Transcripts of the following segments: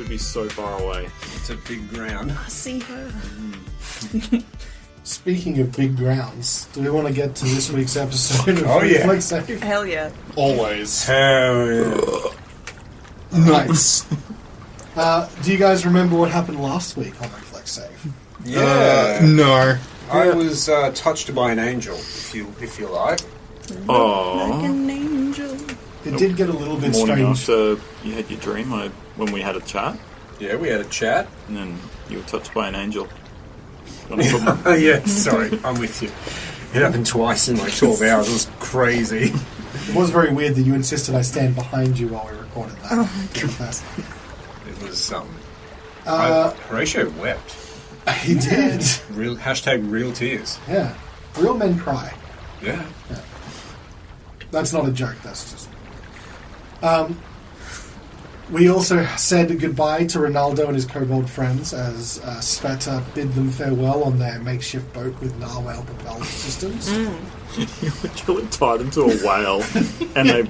be so far away. It's a big ground. I see her. Speaking of big grounds, do we want to get to this week's episode of Reflex Save? Hell yeah. Always. Hell yeah. Nice. Do you guys remember what happened last week on Reflex Save? Yeah. No. I was touched by an angel, if you like. Oh. Like an angel. It did get a little bit Morning strange. after you had your dream, when we had a chat, Yeah, we had a chat. and then you were touched by an angel. Yeah, sorry, I'm with you. It happened twice in like 12 hours. It was crazy. It was very weird that you insisted I stand behind you while we recorded that. It was, Horatio wept. He did. Real tears. Yeah. Real men cry. Yeah. That's not a joke, that's just... we also said goodbye to Ronaldo and his kobold friends as Svieta bid them farewell on their makeshift boat with narwhal propelled systems. You literally tied him to a whale, and they,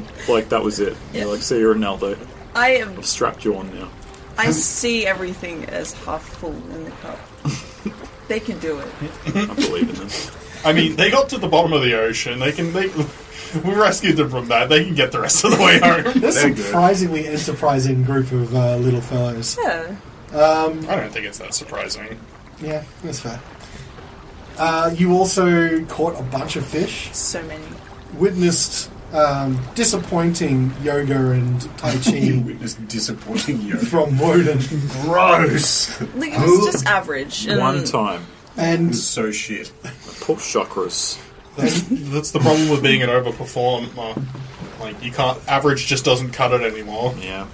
that was it. Yeah. You're like, see you, Ronaldo. I've I've strapped you on now. I see everything as half full in the cup. They can do it. I believe in them. I mean, they got to the bottom of the ocean. We rescued them from that. They can get the rest of the way home. There's a surprisingly enterprising group of little fellows. Yeah. I don't think it's that surprising. Yeah, that's fair. You also caught a bunch of fish, So many. witnessed disappointing yoga and tai chi Witnessed disappointing you. from Wodun, Gross. Like, it was just average. And One time. and So shit. Poor chakras. That's the problem with being an overperformer. Like, you can't... Average just doesn't cut it anymore. Yeah.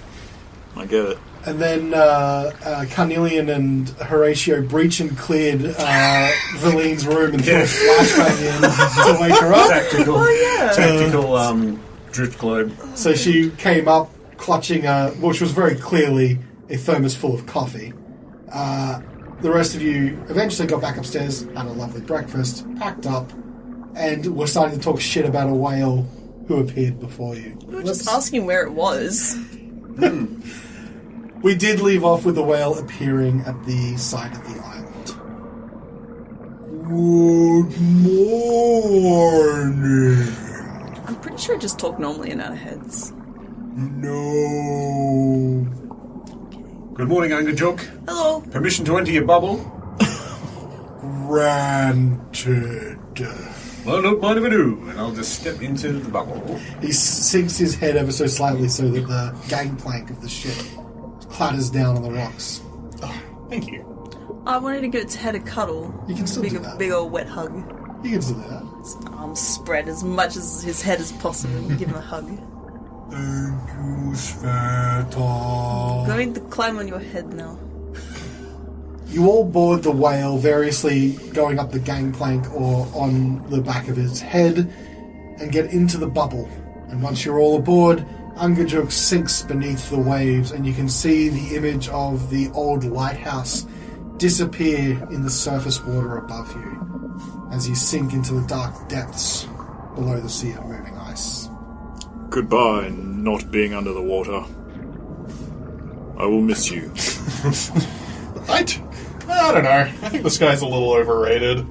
I get it. and then Carnelian and Horacio breach and cleared Valine's room and threw a flashbang in to wake her up. Tactical drift globe. So she came up clutching which was very clearly a thermos full of coffee. The rest of you eventually got back upstairs, had a lovely breakfast, packed up, and were starting to talk shit about a whale who appeared before you. we were just asking where it was. We did leave off with the whale appearing at the side of the island. Good morning. I'm pretty sure it just talked normally in our heads. No. Good morning, Angajuk. Hello. Permission to enter your bubble? Granted. Well, don't mind if I do, and I'll just step into the bubble. He sinks his head ever so slightly so that the gangplank of the ship clatters down on the rocks. Oh, thank you. I wanted to give its head a cuddle. You can still big, do that. Big old wet hug. You can still do that. His arms spread as much as his head as possible and give him a hug. Thank you, Svieta. Going to climb on your head now. You all board the whale, variously going up the gangplank or on the back of its head, and get into the bubble. And once you're all aboard, Angajuk sinks beneath the waves, and you can see the image of the old lighthouse disappear in the surface water above you as you sink into the dark depths below the sea of moving ice. Goodbye, not being under the water. I will miss you. I don't know. I think this guy's a little overrated.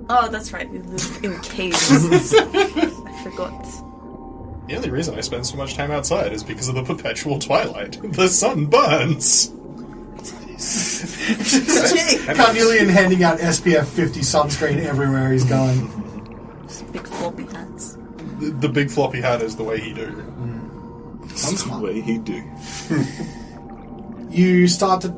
Oh, that's right. We live in caves. I forgot. The only reason I spend so much time outside is because of the perpetual twilight. The sun burns. Carnelian handing out SPF 50 sunscreen everywhere he's going. Just big floppy hats. The big floppy hat is the way he do. That's the way he do. You start to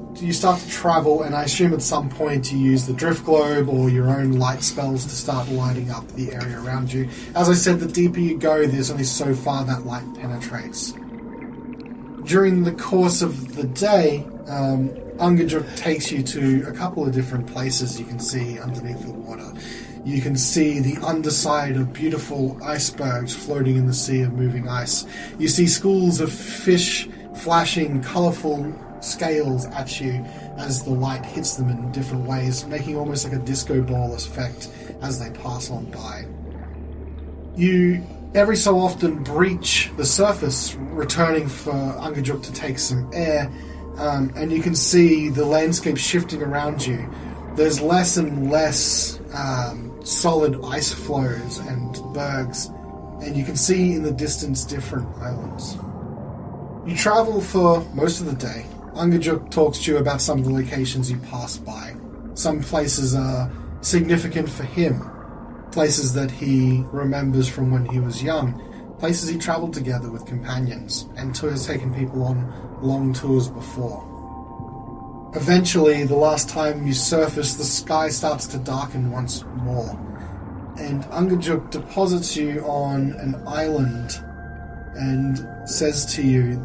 travel, and I assume at some point you use the drift globe or your own light spells to start lighting up the area around you. As I said, the deeper you go, there's only so far that light penetrates. During the course of the day, Angajuk takes you to a couple of different places you can see underneath the water. You can see the underside of beautiful icebergs floating in the sea of moving ice. You see schools of fish flashing colourful scales at you as the light hits them in different ways, making almost like a disco ball effect as they pass on by. You every so often breach the surface, returning for Angajuk to take some air, and you can see the landscape shifting around you. There's less and less solid ice floes and bergs, and you can see in the distance different islands. You travel for most of the day. Angajuk talks to you about some of the locations you pass by. Some places are significant for him, places that he remembers from when he was young, places he travelled together with companions, and has taken people on long tours before. Eventually, the last time you surface, the sky starts to darken once more, and Angajuk deposits you on an island and says to you,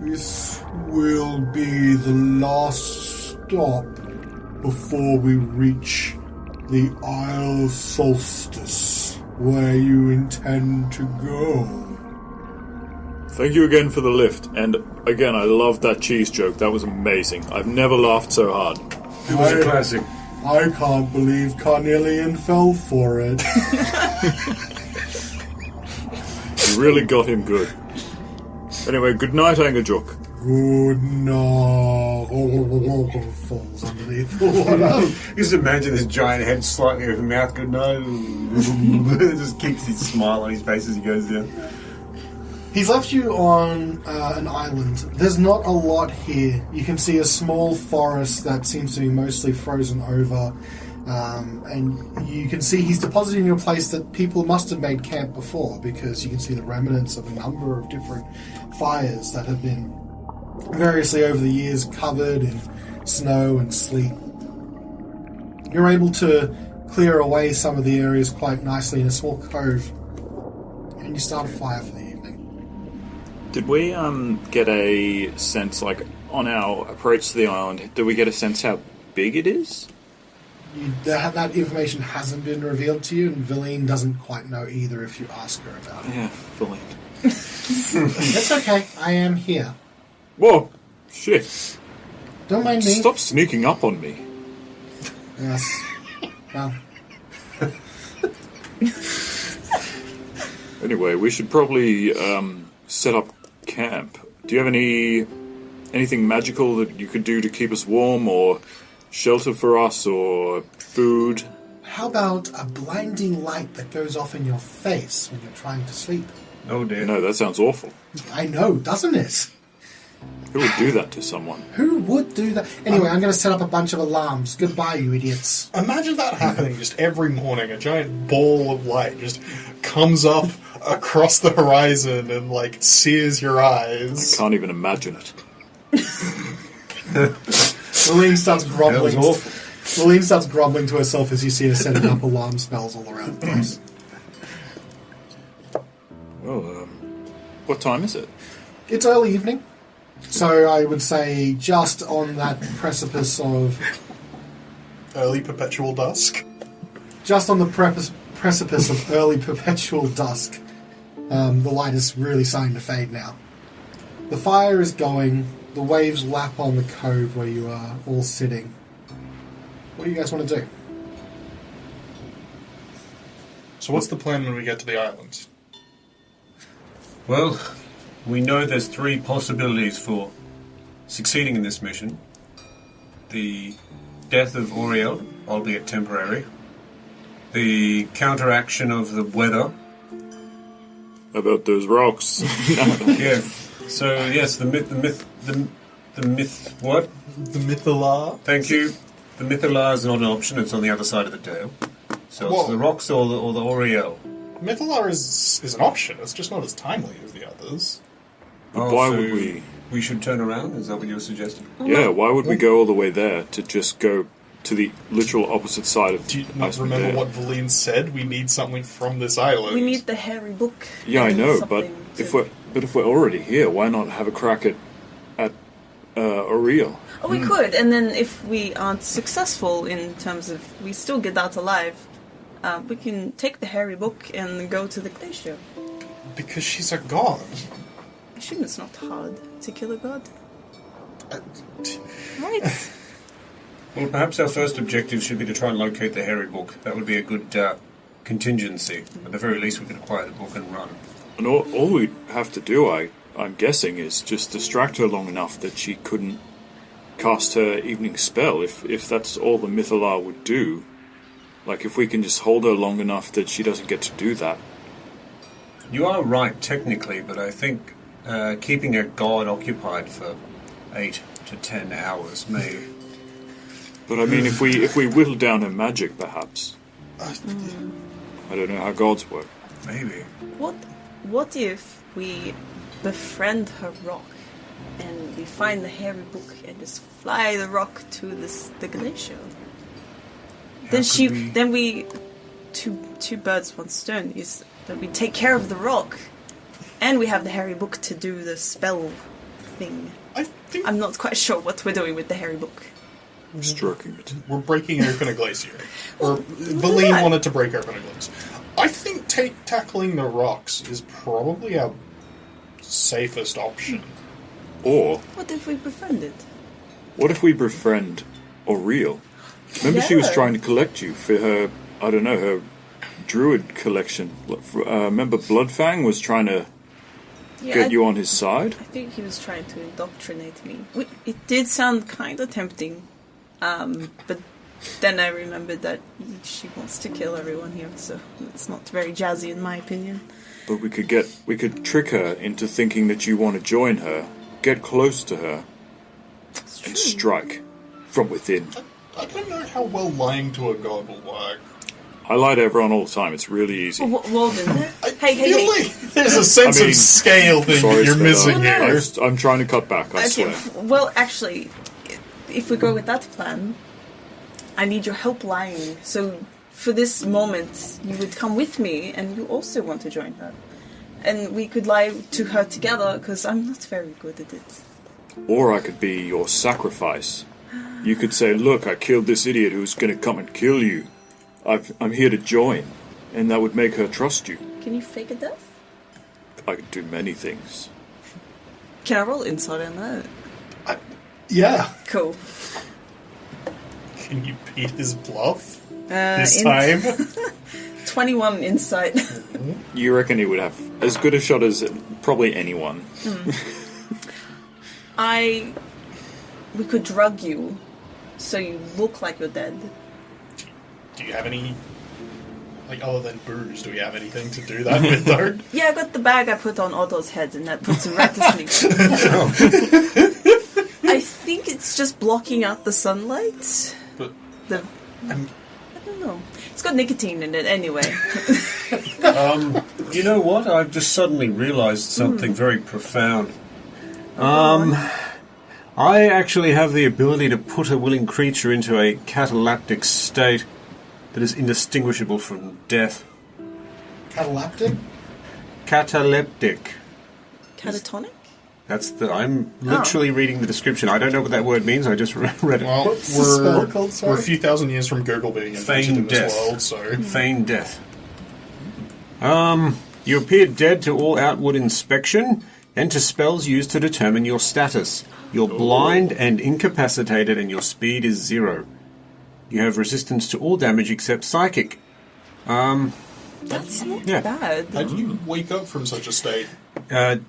"This will be the last stop before we reach the Isle of Solstice, where you intend to go." Thank you again for the lift, and again, I loved that cheese joke. That was amazing. I've never laughed so hard. It was a classic. I can't believe Carnelian fell for it. You really got him good. Anyway, good night, Angajuk. Good night. Falls underneath the water. Just imagine this giant head slightly over mouth. Good night. It just keeps his smile on his face as he goes down. He's left you on an island. There's not a lot here. You can see a small forest that seems to be mostly frozen over. And you can see he's depositing a place that people must have made camp before, because you can see the remnants of a number of different fires that have been variously over the years covered in snow and sleet. You're able to clear away some of the areas quite nicely in a small cove, and you start a fire for the evening. Did we get a sense, like, on our approach to the island, did we get a sense how big it is? That information hasn't been revealed to you, and Vilene doesn't quite know either if you ask her about it. Yeah, fully. It's okay, I am here. Whoa! Shit. Don't mind me. Stop sneaking up on me. Yes. Well, Anyway, we should probably set up camp. Do you have anything magical that you could do to keep us warm, or shelter for us, or food? how about a blinding light that goes off in your face when you're trying to sleep? Oh dear. No, that sounds awful. I know, doesn't it? Who would do that to someone? Who would do that? Anyway, I'm going to set up a bunch of alarms. Goodbye, you idiots. Imagine that happening just every morning. A giant ball of light just comes up across the horizon and, like, sears your eyes. Can't even imagine it. Lillian starts grumbling. That was awful. Lillian starts grumbling to herself as you see her setting up alarm spells all around the place. Well, what time is it? It's early evening, so I would say just on that precipice of... Early perpetual dusk. Just on the precipice of early perpetual dusk. The light is really starting to fade now. The fire is going. The waves lap on the cove where you are all sitting. What do you guys want to do? So what's the plan when we get to the island? Well, we know there's three possibilities for succeeding in this mission. The death of Oriel, albeit temporary. The counteraction of the weather. About those rocks. Yeah. So yes, the myth. What? The Mythala? Thank you. The Mythala is not an option. It's on the other side of the dale. So it's Whoa. the rocks or the Oriel. Mythala is an option. It's just not as timely as the others. Why so would we... We should turn around? Is that what you're suggesting? Yeah, why would we go all the way there to just go to the literal opposite side of Do you not Iceland remember Dale? what Valine said? We need something from this island. We need the hairy book. Yeah, I and know, but something if to- we're already here, why not have a crack at Oriel? Oh, we could, and then if we aren't successful in terms of we still get out alive, we can take the hairy book and go to the glacier. Because she's a god. I assume it's not hard to kill a god. Right. Well, perhaps our first objective should be to try and locate the hairy book. That would be a good contingency. At the very least, we could acquire the book and run. And all we have to do, I I'm guessing, is just distract her long enough that she couldn't cast her evening spell, if that's all the Mythalar would do. Like, if we can just hold her long enough that she doesn't get to do that. You are right, technically, but I think keeping a god occupied for 8 to 10 hours may... But I mean, if we whittle down her magic, perhaps. I don't know how gods work. Maybe. What if we befriend her rock and we find the hairy book and just fly the rock to the glacier? Then we two birds, one stone is that we take care of the rock and we have the hairy book to do the spell thing. I'm not quite sure what we're doing with the hairy book. Stroking it. We're breaking open a glacier. Or Valine wanted to break open a glacier. I think tackling the rocks is probably our safest option. Or what if we befriend it? What if we befriend Aureel? Remember she was trying to collect you for her, I don't know, her druid collection. Remember Bloodfang was trying to get you on his side? I think he was trying to indoctrinate me. It did sound kind of tempting, but then I remembered that she wants to kill everyone here, so it's not very jazzy in my opinion. But we could trick her into thinking that you want to join her, get close to her, and strike from within. I don't know how well lying to a god will work. I lie to everyone all the time. It's really easy. Wodun. Hey. There's a sense of scale thing that you're missing here. I'm trying to cut back, I swear. Well, actually, if we go with that plan, I need your help lying. So for this moment, you would come with me, and you also want to join her. And we could lie to her together, because I'm not very good at it. Or I could be your sacrifice. You could say, look, I killed this idiot who's going to come and kill you. I'm here to join. And that would make her trust you. Can you fake a death? I could do many things. Can I roll insight on that? Yeah. Cool. Can you beat his bluff this time? 21 insight. You reckon he would have as good a shot as probably anyone? We could drug you so you look like you're dead. Do you have any, other than booze, do we have anything to do that with, though? Yeah, I got the bag I put on Otto's head, and that puts him right to sleep. I think it's just blocking out the sunlight. But I don't know. It's got nicotine in it anyway. You know what? I've just suddenly realised something very profound. I actually have the ability to put a willing creature into a cataleptic state that is indistinguishable from death. Cataleptic? Cataleptic. Catatonic? I'm literally reading the description. I don't know what that word means. I just read it. Well, What's the spell called, sorry? we're a few thousand years from Google being invented in this world, so... Feigned death. You appear dead to all outward inspection and to spells used to determine your status. You're blind and incapacitated, and your speed is 0. You have resistance to all damage except psychic. That's not bad. How do you wake up from such a state? 1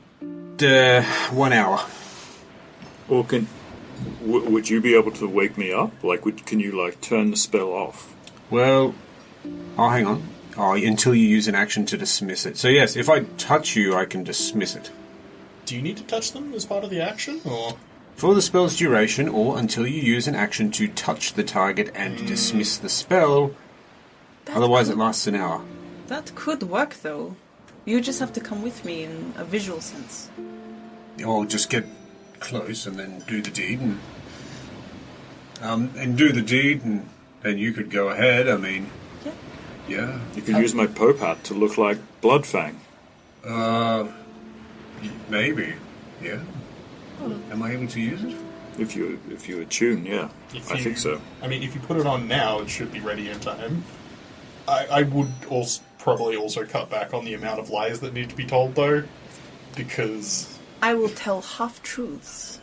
hour. Or would you be able to wake me up? Can you turn the spell off? Well, hang on. Until you use an action to dismiss it. So yes, if I touch you, I can dismiss it. Do you need to touch them as part of the action, or...? For the spell's duration, or until you use an action to touch the target and dismiss the spell. Otherwise it lasts an hour. That could work, though. You just have to come with me in a visual sense. Or just get close and then do the deed, and do the deed, and then you could go ahead. I mean, yeah. You can use my Pope hat to look like Bloodfang. Maybe, yeah. Am I able to use it? If you attune, yeah. I think so. I mean, if you put it on now, it should be ready in time. I would probably also cut back on the amount of lies that need to be told, though, because... I will tell half-truths.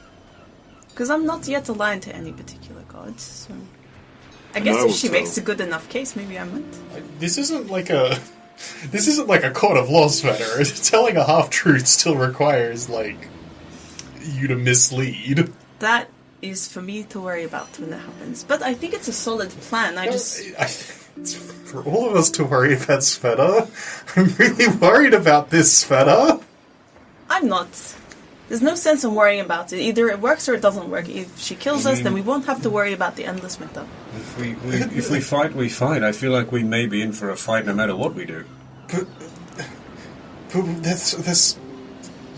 Because I'm not yet aligned to any particular gods, so... I guess if she makes a good enough case, maybe I might. This isn't like a This isn't like a court of law, Svieta. Telling a half-truth still requires, like, you to mislead. That is for me to worry about when that happens. But I think it's a solid plan. It's for all of us to worry about, Svieta. I'm really worried about this, Svieta. I'm not. There's no sense in worrying about it. Either it works or it doesn't work. If she kills us, then we won't have to worry about the endless winter. If we fight, we fight. I feel like we may be in for a fight no matter what we do.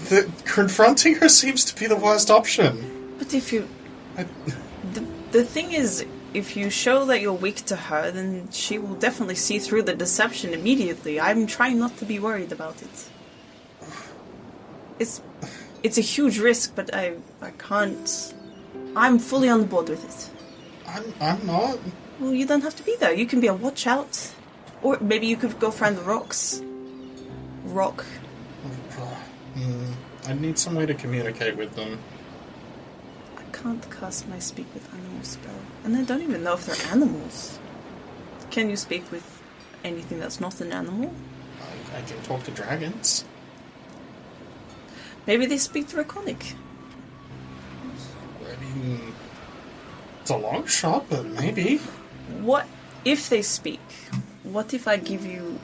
But confronting her seems to be the worst option. But if you... The thing is, if you show that you're weak to her, then she will definitely see through the deception immediately. I'm trying not to be worried about it. It's a huge risk, but I can't... I'm fully on board with it. I'm not. Well, you don't have to be there. You can be a watch out. Or maybe you could go find the rocks. Rock. I need some way to communicate with them. I can't cast my speak with animals spell. And I don't even know if they're animals. Can you speak with anything that's not an animal? I can talk to dragons. Maybe they speak Draconic. I mean, it's a long shot, but maybe. What if they speak? What if I give you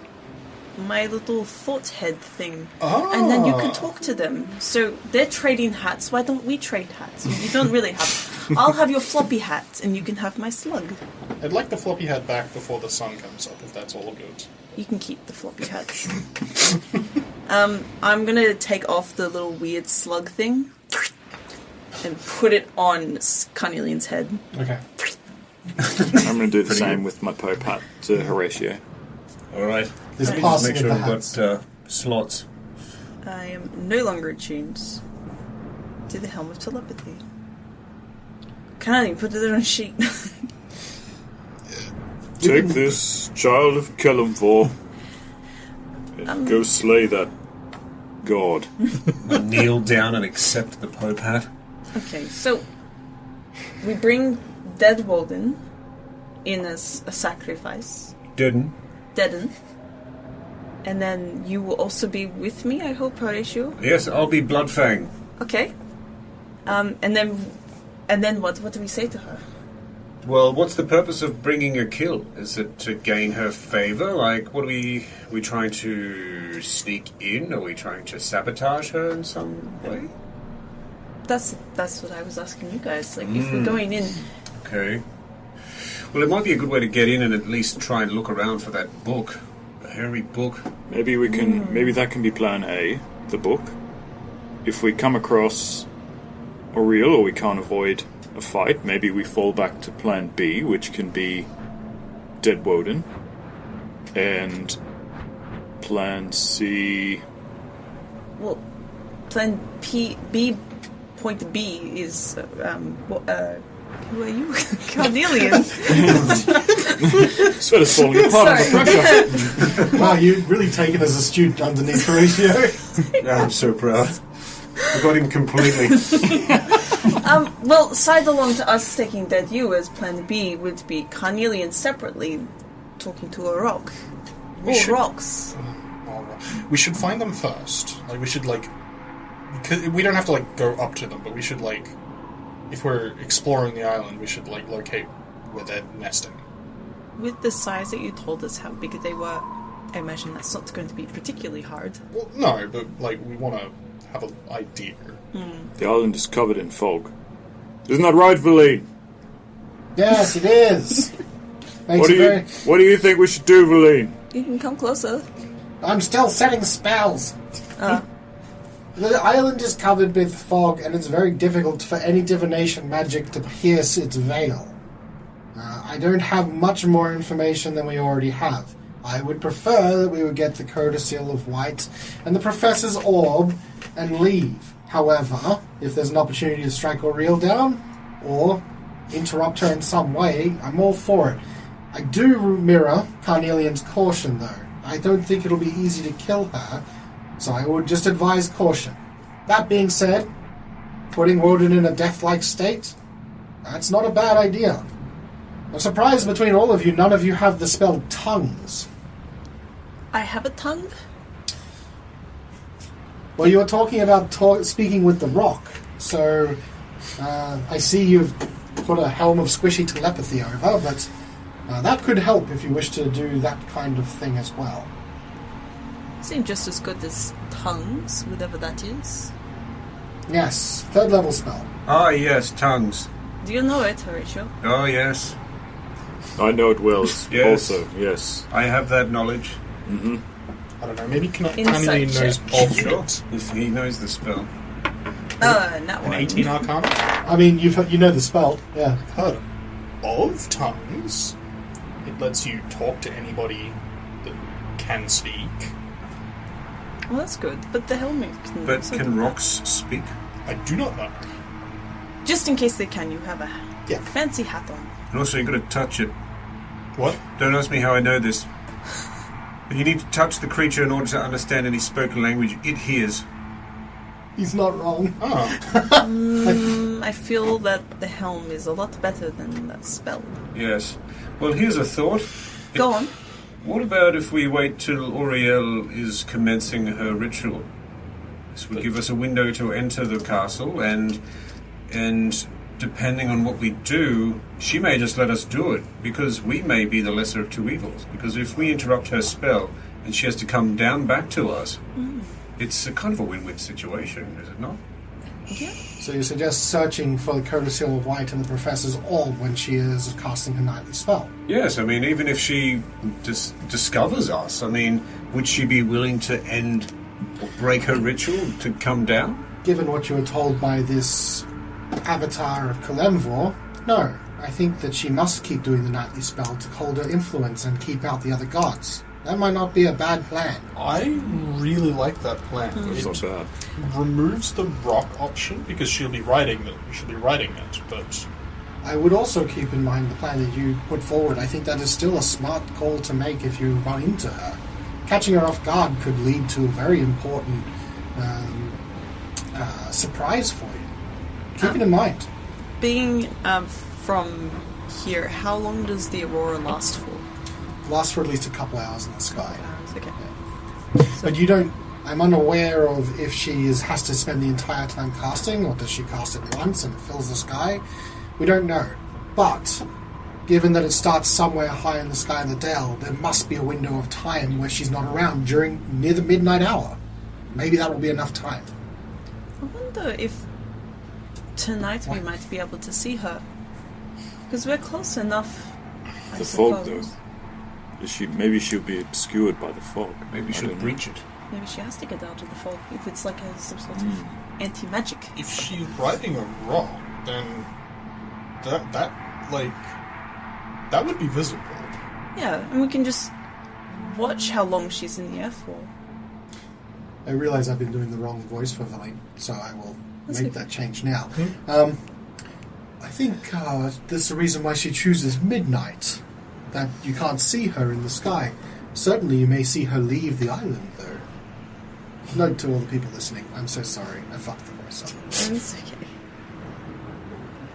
my little thought head thing? And then you can talk to them. So they're trading hats. Why don't we trade hats? You don't really have... I'll have your floppy hat, and you can have my slug. I'd like the floppy hat back before the sun comes up, if that's all good. You can keep the floppy hats. I'm gonna take off the little weird slug thing and put it on Carnelian's head. Okay. I'm going to do the same with my Pope hat to Horatio. Alright. This Right. passing Make sure of we've the hats. got slots. I am no longer attuned to the helm of telepathy. Carnelian, put it on a sheet. Take this, child of Callan, and go slay that god. Kneel down and accept the Pope hat. Okay, so we bring dead Wodun in as a sacrifice. Deaden. Deaden. And then you will also be with me, I hope, Horatio? Yes, I'll be Bloodfang. Okay. And then what? What do we say to her? Well, what's the purpose of bringing a kill? Is it to gain her favor? Like, what are we trying to sneak in? Are we trying to sabotage her in some way? That's what I was asking you guys. Like, if we're going in... Okay. Well, it might be a good way to get in and at least try and look around for that book. The hairy book. Maybe we can. Maybe that can be Plan A, the book. If we come across Oriel, or we can't avoid a fight, maybe we fall back to Plan B, which can be Dead Wodun, and Plan C. Well, Plan B, point B is... who are you? Carnelian. Sweater's falling apart under pressure. Wow, you've really taken as a student underneath Horatio. I'm so proud. I got him completely. Well, side along to us taking Dead You as Plan B would be Carnelian separately talking to a rock. Rocks. We should find them first. Like, we should, like... Because we don't have to, like, go up to them, but we should, like... If we're exploring the island, we should, like, locate where they're nesting. With the size that you told us how big they were, I imagine that's not going to be particularly hard. Well, no, but, like, we want to have an idea. The island is covered in fog. Isn't that right, Valine? Yes, it is. What do you think we should do, Valine? You can come closer. I'm still setting spells. The island is covered with fog, and it's very difficult for any divination magic to pierce its veil. I don't have much more information than we already have. I would prefer that we would get the codicil of White and the Professor's orb and leave. However, if there's an opportunity to strike Oriel down, or interrupt her in some way, I'm all for it. I do mirror Carnelian's caution, though. I don't think it'll be easy to kill her, so I would just advise caution. That being said, putting Wodun in a death-like state, that's not a bad idea. I'm surprised between all of you, none of you have the spell Tongues. I have a tongue. Well, you were talking about speaking with the rock, so I see you've put a helm of squishy telepathy over, but that could help if you wish to do that kind of thing as well. Seem just as good as tongues, whatever that is. Yes, 3rd level spell. Ah, yes, tongues. Do you know it, Horacio? Oh, yes. I know it well. Yes. Also, yes. I have that knowledge. Mm-hmm. I don't know, maybe Insight Carnelian knows check. of Sure. it. If he knows the spell. Not An one. 18 Arcana? I mean, you know the spell, yeah. Heard of tongues. It lets you talk to anybody that can speak. Well, that's good. But the helmet can... But also can do that. rocks speak? I do not know. Just in case they can, you have a Yeah. fancy hat on. And also, you've got to touch it. What? Don't ask me how I know this. But you need to touch the creature in order to understand any spoken language it hears. He's not wrong. Oh. I feel that the helm is a lot better than that spell. Yes. Well, here's a thought. Go on. What about if we wait till Auriel is commencing her ritual? This would give us a window to enter the castle, and depending on what we do, she may just let us do it, because we may be the lesser of two evils. Because if we interrupt her spell, and she has to come down back to us, it's a kind of a win-win situation, is it not? Yeah. So you suggest searching for the Codicil of White in the Professor's orb when she is casting her nightly spell. Yes, I mean, even if she discovers us, I mean, would she be willing to end or break her ritual to come down? Given what you were told by this avatar of Kalemvor, no. I think that she must keep doing the nightly spell to hold her influence and keep out the other gods. That might not be a bad plan. I really like that plan. It's not It bad. removes the rock option because she'll be writing it. But I would also keep in mind the plan that you put forward. I think that is still a smart call to make if you run into her. Catching her off guard could lead to a very important surprise for you. Keep it in mind. Being from here, how long does the aurora last for? Lasts for at least a couple hours in the sky. Okay. But you don't... I'm unaware of if she has to spend the entire time casting, or does she cast it once and it fills the sky? We don't know. But, given that it starts somewhere high in the sky in the Dale, there must be a window of time where she's not around near the midnight hour. Maybe that will be enough time. I wonder if tonight we might be able to see her. Because we're close enough, I The fog, suppose. though. Maybe she'll be obscured by the fog. Maybe we I should don't know. breach it. Maybe she has to get out of the fog if it's like some sort of anti-magic. if she's writing a rock, then that would be visible. Yeah, and we can just watch how long she's in the air for. I realize I've been doing the wrong voice for Valine, so I will That's make okay. that change now. I think there's the reason why she chooses midnight. That you can't see her in the sky. Certainly you may see her leave the island, though. Note to all the people listening, I'm so sorry. I fucked the voice up. It's okay.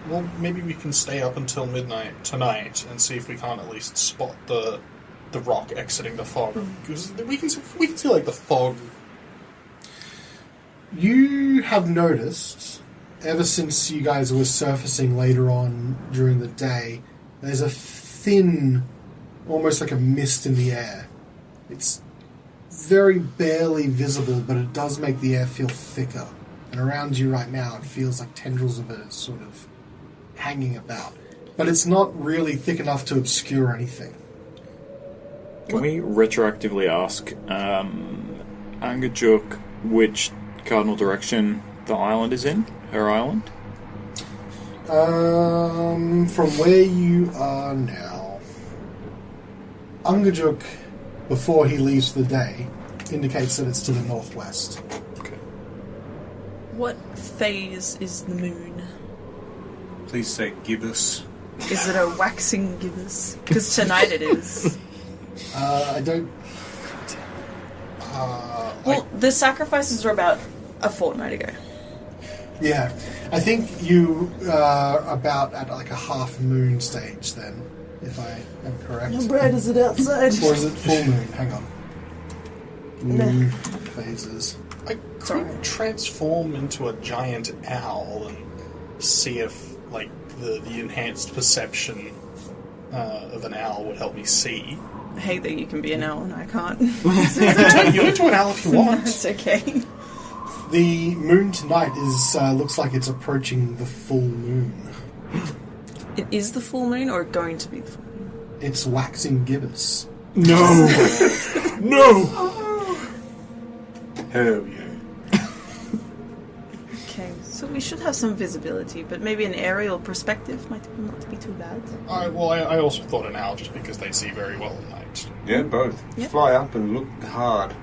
Well, maybe we can stay up until midnight tonight and see if we can't at least spot the rock exiting the fog. Because we can see like the fog. You have noticed, ever since you guys were surfacing later on during the day, there's a thin, almost like a mist in the air. It's very barely visible, but it does make the air feel thicker. And around you right now, it feels like tendrils of it are sort of hanging about. But it's not really thick enough to obscure anything. Can we retroactively ask Angajuk which cardinal direction the island is in? Her island? From where you are now, Angajuk, before he leaves for the day, indicates that it's to the northwest. Okay. What phase is the moon? Please say gibbous. Is it a waxing gibbous? Because tonight it is. I don't... Well, the sacrifices were about a fortnight ago. Yeah, I think you are about at like a half moon stage then, if I am correct. How bright is it outside? Or is it full moon? Hang on. moon phases. I could transform into a giant owl and see if, like, the enhanced perception of an owl would help me see. I hate that you can be an owl and I can't. I can turn you into an owl if you want. It's okay. The moon tonight is looks like it's approaching the full moon. It is the full moon or going to be the full moon? It's waxing gibbous. No! No! Hell yeah. Okay, so we should have some visibility, but maybe an aerial perspective might not be too bad. I also thought an owl just because they see very well at night. Yeah, both. Yep. Fly up and look hard.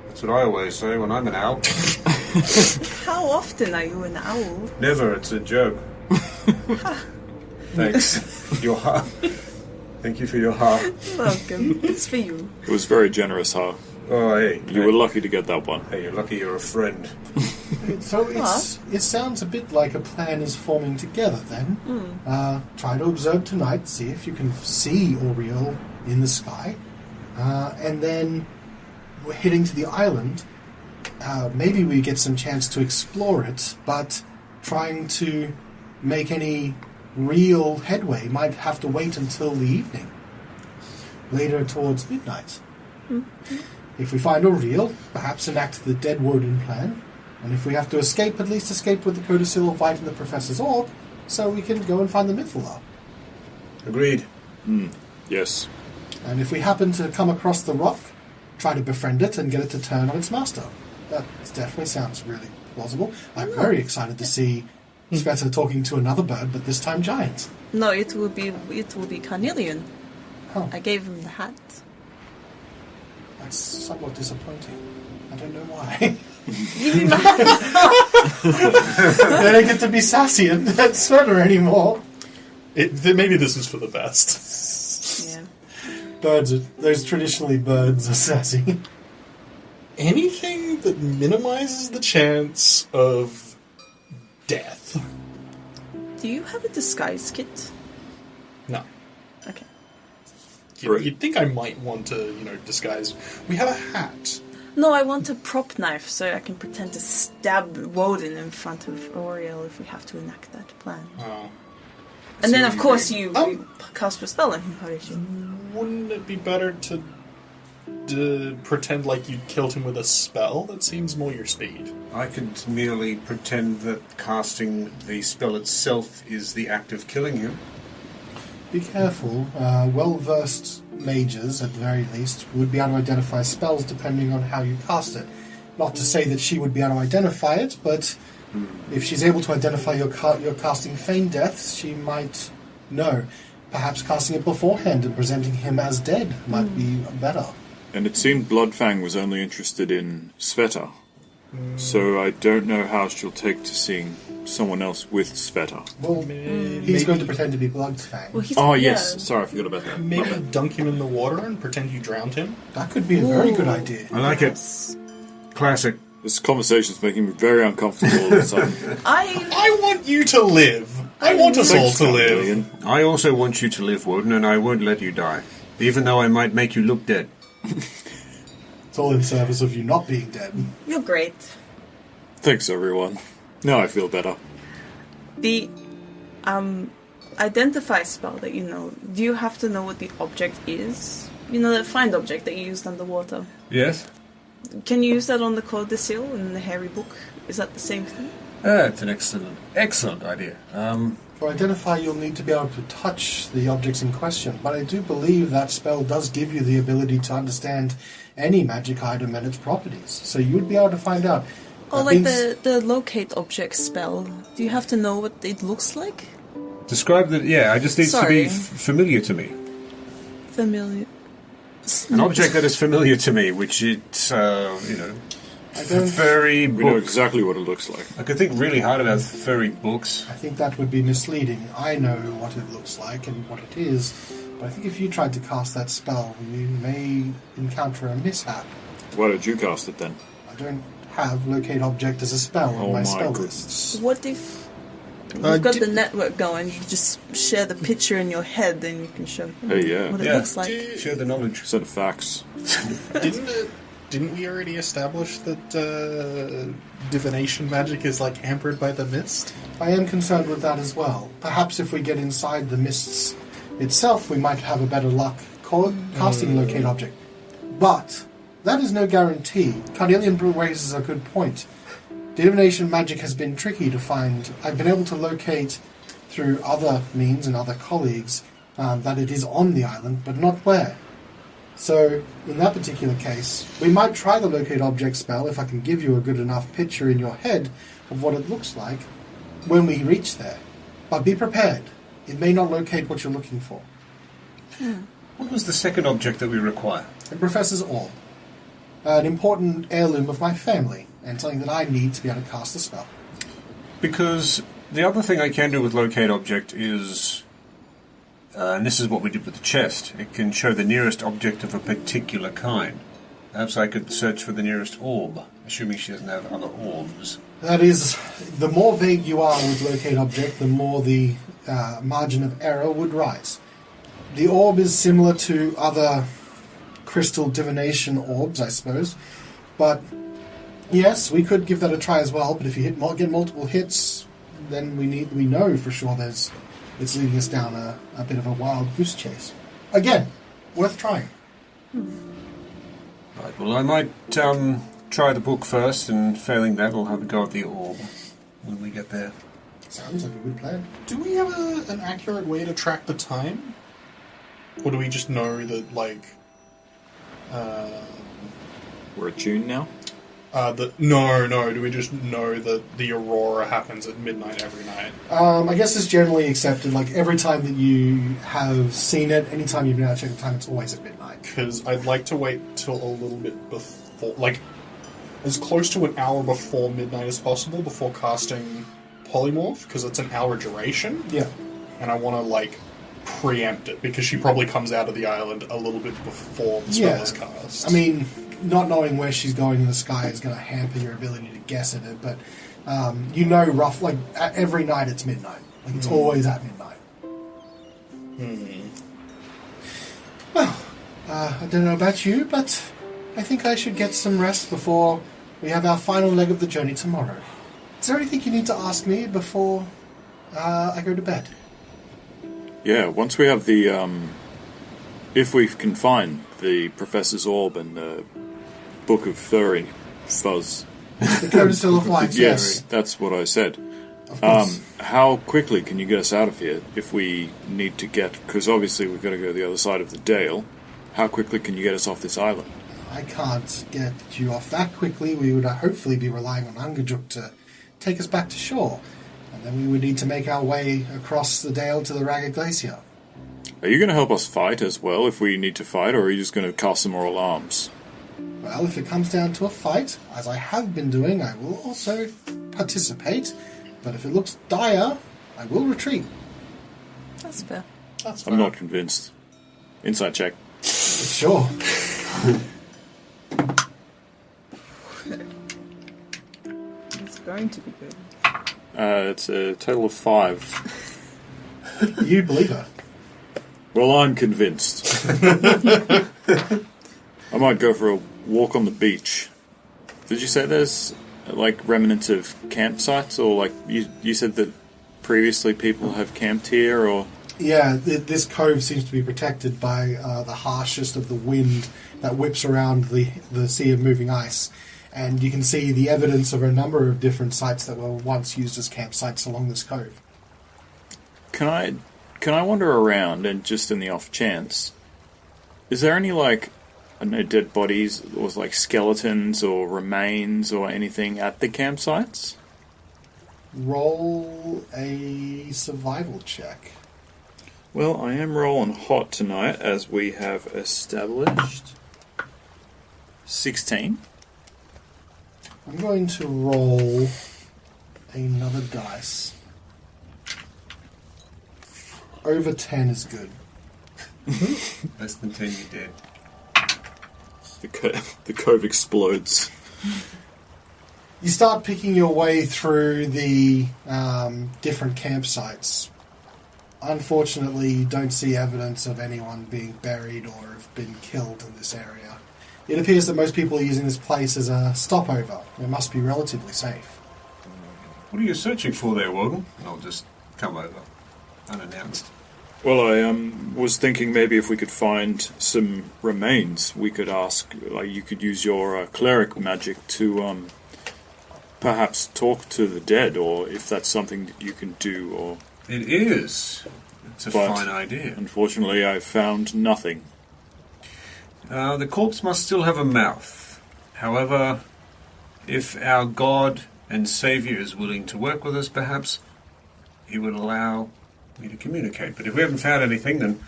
That's what I always say when I'm an owl. How often are you an owl? Never, it's a joke. Thanks. Your heart. Thank you for your heart. Welcome. It's for you. It was very generous, huh? Oh, hey. You were lucky to get that one. Hey, you're lucky you're a friend. So it sounds a bit like a plan is forming together then. Try to observe tonight, see if you can see Oriel in the sky. And then we're heading to the island. Maybe we get some chance to explore it, but trying to make any real headway might have to wait until the evening. Later towards midnight. If we find Oriel, perhaps enact the dead Wodun plan. And if we have to escape, at least escape with the codicil of Light and the Professor's Orb, so we can go and find the Mythala. Agreed. Yes. And if we happen to come across the rock, try to befriend it and get it to turn on its master. That definitely sounds really plausible. I'm very excited to see Svieta talking to another bird, but this time giant. No, it will be Carnelian. Oh, I gave him the hat. that's somewhat disappointing. I don't know why. Give him the hat. They don't get to be sassy and sweater anymore. Maybe this is for the best. Yeah. Those traditionally birds are sassy. Anything that minimizes the chance of death. Do you have a disguise kit? No. Okay. You'd think I might want to, disguise. We have a hat. No, I want a prop knife so I can pretend to stab Wodun in front of Oriel if we have to enact that plan. Oh. And then, of course, you Oh. cast a spell on him, Horacio. Wouldn't it be better to pretend like you killed him with a spell? That seems more your speed. I could merely pretend that casting the spell itself is the act of killing him. Be careful. Well-versed mages, at the very least, would be able to identify spells depending on how you cast it. Not to say that she would be able to identify it, but if she's able to identify your casting feign deaths, she might know. Perhaps casting it beforehand and presenting him as dead might be better. And it seemed Bloodfang was only interested in Svieta. So I don't know how she'll take to seeing someone else with Svieta. Well, he's going to pretend to be Bloodfang. Well, he's, Oh, yeah. yes. Sorry, I forgot about that. My Maybe bad. dunk him in the water and pretend you drowned him. That could be a very good idea. I like it. Classic. This conversation's making me very uncomfortable all the time. I want you to live. I want us all to live. Carnelian. I also want you to live, Wodun, and I won't let you die. Even though I might make you look dead. It's all in service of you not being dead. You're great. Thanks, everyone. Now I feel better. The identify spell that you know, do you have to know what the object is? You know, that find object that you used underwater. Yes? Can you use that on the codicil in the hairy book? Is that the same thing? It's an excellent idea. For identify, you'll need to be able to touch the objects in question, but I do believe that spell does give you the ability to understand any magic item and its properties. So you would be able to find out. Oh, That like means- the locate object spell. Do you have to know what it looks like? Describe the... Yeah, I just need to be Sorry. familiar to me. Familiar. An object that is familiar to me, which it's, I don't. furry We know book. exactly what it looks like. I could think really hard about furry books. I think that would be misleading. I know what it looks like and what it is, but I think if you tried to cast that spell, you may encounter a mishap. Why don't you cast it then? I don't have locate object as a spell Oh on my my spell goodness. lists. What if you've got the network going, you just share the picture in your head, then you can show him Hey, yeah. what it Yeah. looks like. Share the knowledge. Set of facts. didn't we already establish that divination magic is, like, hampered by the mist? I am concerned with that as well. Perhaps if we get inside the mists itself, we might have a better luck casting locate object. But that is no guarantee. Carnelian raises a good point. Divination magic has been tricky to find. I've been able to locate through other means and other colleagues that it is on the island, but not where. So, in that particular case, we might try the locate object spell if I can give you a good enough picture in your head of what it looks like when we reach there. But be prepared. It may not locate what you're looking for. What was the second object that we require? A professor's orb. An important heirloom of my family, and something that I need to be able to cast a spell. Because the other thing I can do with locate object is, and this is what we did with the chest, it can show the nearest object of a particular kind. Perhaps I could search for the nearest orb, assuming she doesn't have other orbs. That is, the more vague you are with locate object, the more the margin of error would rise. The orb is similar to other crystal divination orbs, I suppose. But, yes, we could give that a try as well, but if you get multiple hits, then we know for sure it's leading us down a bit of a wild goose chase. Again, worth trying. Right, well, I might try the book first, and failing that, I'll have a go at the orb when we get there. Sounds like a good plan. Do we have an accurate way to track the time? Or do we just know that, like... We're attuned now? No. Do we just know that the aurora happens at midnight every night? I guess it's generally accepted. Like, every time that you have seen it, any time you've been out checking time, it's always at midnight. Because I'd like to wait till a little bit before... Like, as close to an hour before midnight as possible before casting Polymorph, because it's an hour duration. Yeah. And I want to, like, preempt it, because she probably comes out of the island a little bit before the spell is cast. I mean, not knowing where she's going in the sky is going to hamper your ability to guess at it, but you know every night it's midnight. Like, it's always at midnight. Well, I don't know about you, but I think I should get some rest before we have our final leg of the journey tomorrow. Is there anything you need to ask me before I go to bed? Yeah, once we have the, if we can find the Professor's Orb and the Book of Furry Fuzz. The Codicil of Lights, yes. That's what I said. Of course. How quickly can you get us out of here if we need to get... Because obviously we've got to go the other side of the Dale. How quickly can you get us off this island? I can't get you off that quickly. We would hopefully be relying on Angajuk to take us back to shore. And then we would need to make our way across the Dale to the Ragged Glacier. Are you going to help us fight as well if we need to fight, or are you just going to cast some more alarms? Well, if it comes down to a fight, as I have been doing, I will also participate. But if it looks dire, I will retreat. That's fair. I'm not convinced. Insight check. Sure. It's going to be good. It's a total of 5. You believe her. Well, I'm convinced. I might go for a walk on the beach. Did you say there's, like, remnants of campsites? Or, like, you said that previously people have camped here, or... Yeah, this cove seems to be protected by the harshest of the wind that whips around the sea of moving ice. And you can see the evidence of a number of different sites that were once used as campsites along this cove. Can I wander around, and just in the off chance, is there any, like, I don't know, dead bodies, or like skeletons or remains or anything at the campsites? Roll a survival check. Well, I am rolling hot tonight, as we have established. 16. I'm going to roll another dice. Over 10 is good. Less than 10, you're dead. The cove explodes. You start picking your way through the different campsites. Unfortunately, you don't see evidence of anyone being buried or have been killed in this area. It appears that most people are using this place as a stopover. It must be relatively safe. What are you searching for there, Wodun? I'll just come over, unannounced. Well, I was thinking maybe if we could find some remains, we could ask, like, you could use your cleric magic to perhaps talk to the dead, or if that's something that you can do, or... It is. It's a fine idea. Unfortunately, I've found nothing. The corpse must still have a mouth. However, if our God and Saviour is willing to work with us, perhaps he would allow me to communicate. But if we haven't found anything, then...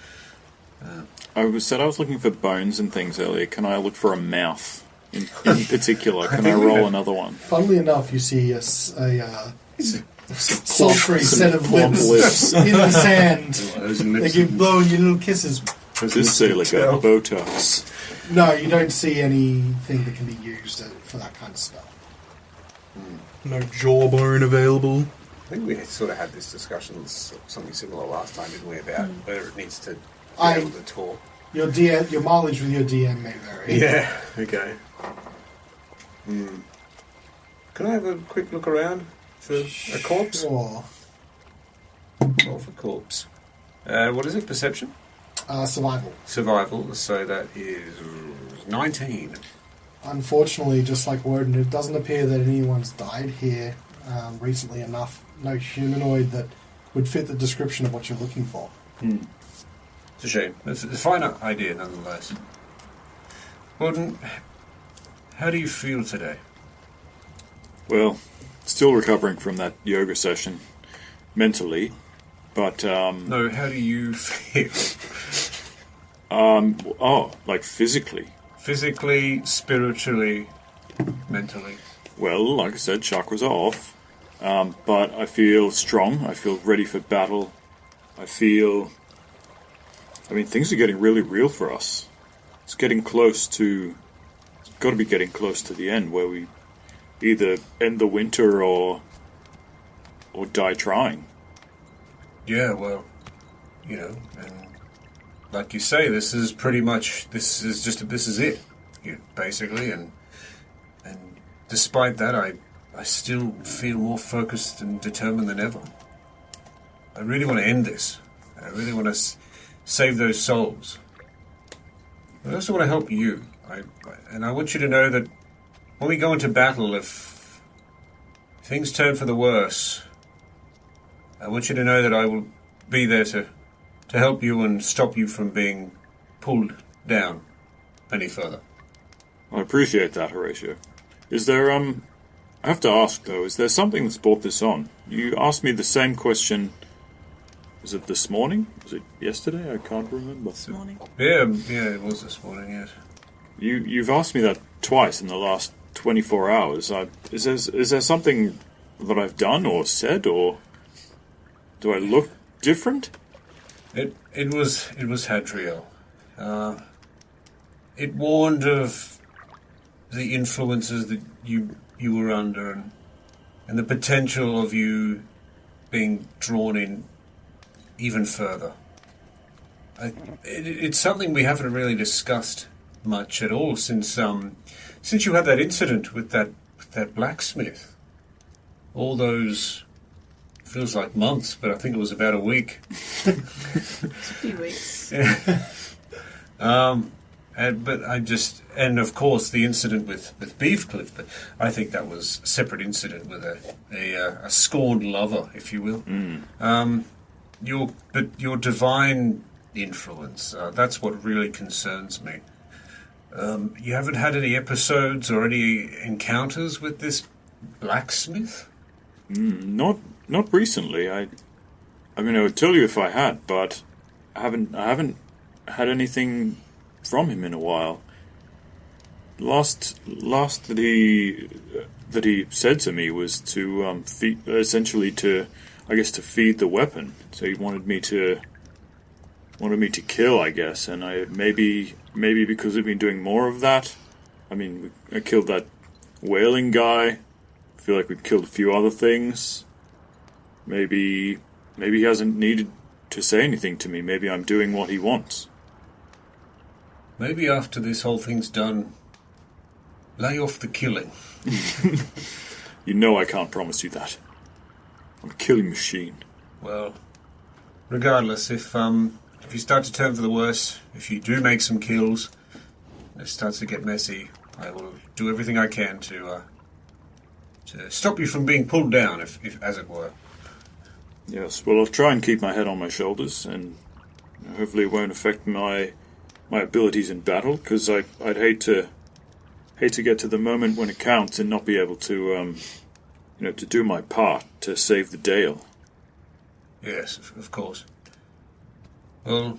I was looking for bones and things earlier. Can I look for a mouth in particular? Can I roll another one? Funnily enough, you see a sultry set of plump lips in the sand. Those They lips give blowing you little kisses. This sailor got Botox. No, you don't see anything that can be used for that kind of spell. No jawbone available. I think we sort of had this discussion, something similar last time, didn't we, about whether it needs to be able to talk. Your mileage with your DM may vary. Yeah, okay. Can I have a quick look around for a corpse? Sure. Or for corpse. What is it, perception? Survival. Survival, so that is 19. Unfortunately, just like Wodun, it doesn't appear that anyone's died here recently enough. No humanoid that would fit the description of what you're looking for. It's a shame. It's a fine idea, nonetheless. Wodun, how do you feel today? Well, still recovering from that yoga session mentally, but No, how do you feel? like physically. Physically, spiritually, mentally? Well, like I said, chakras are off, but I feel strong. I feel ready for battle. I mean, things are getting really real for us. It's getting close to... It's got to be getting close to the end, where we either end the winter or die trying. Yeah, well, and like you say, this is it, basically, and despite that, I still feel more focused and determined than ever. I really want to end this. I really want to save those souls. I also want to help you. And I want you to know that when we go into battle, if things turn for the worse, I want you to know that I will be there to help you and stop you from being pulled down any further. I appreciate that, Horacio. Is there, I have to ask, though, is there something that's brought this on? You asked me the same question, was it this morning? Was it yesterday? I can't remember. This morning. Yeah, it was this morning, yes. You've asked me that twice in the last 24 hours. Is there something that I've done or said, or do I look different? It was Hadriel. It warned of the influences that you were under and the potential of you being drawn in even further. It's something we haven't really discussed much at all since you had that incident with that blacksmith. All those, feels like months, but I think it was about a week. It's a few weeks. And of course the incident with Beefcliff, but I think that was a separate incident with a scorned lover, if you will. Your divine influence, that's what really concerns me. You haven't had any episodes or any encounters with this blacksmith? Not recently. I mean, I would tell you if I had, but I haven't had anything from him in a while. Last that he said to me was to essentially to feed the weapon. So he wanted me to kill, I guess, and maybe because I've been doing more of that. I mean, I killed that whaling guy. I feel like we've killed a few other things. Maybe he hasn't needed to say anything to me. Maybe I'm doing what he wants. Maybe after this whole thing's done, Lay off the killing. You know I can't promise you that. I'm a killing machine. Well, regardless, if you start to turn for the worse, if you do make some kills, and it starts to get messy, I will do everything I can to stop you from being pulled down, if as it were. Yes, well, I'll try and keep my head on my shoulders, and hopefully it won't affect my abilities in battle, because I'd hate to get to the moment when it counts and not be able to, to do my part to save the Dale. Yes, of course. Well,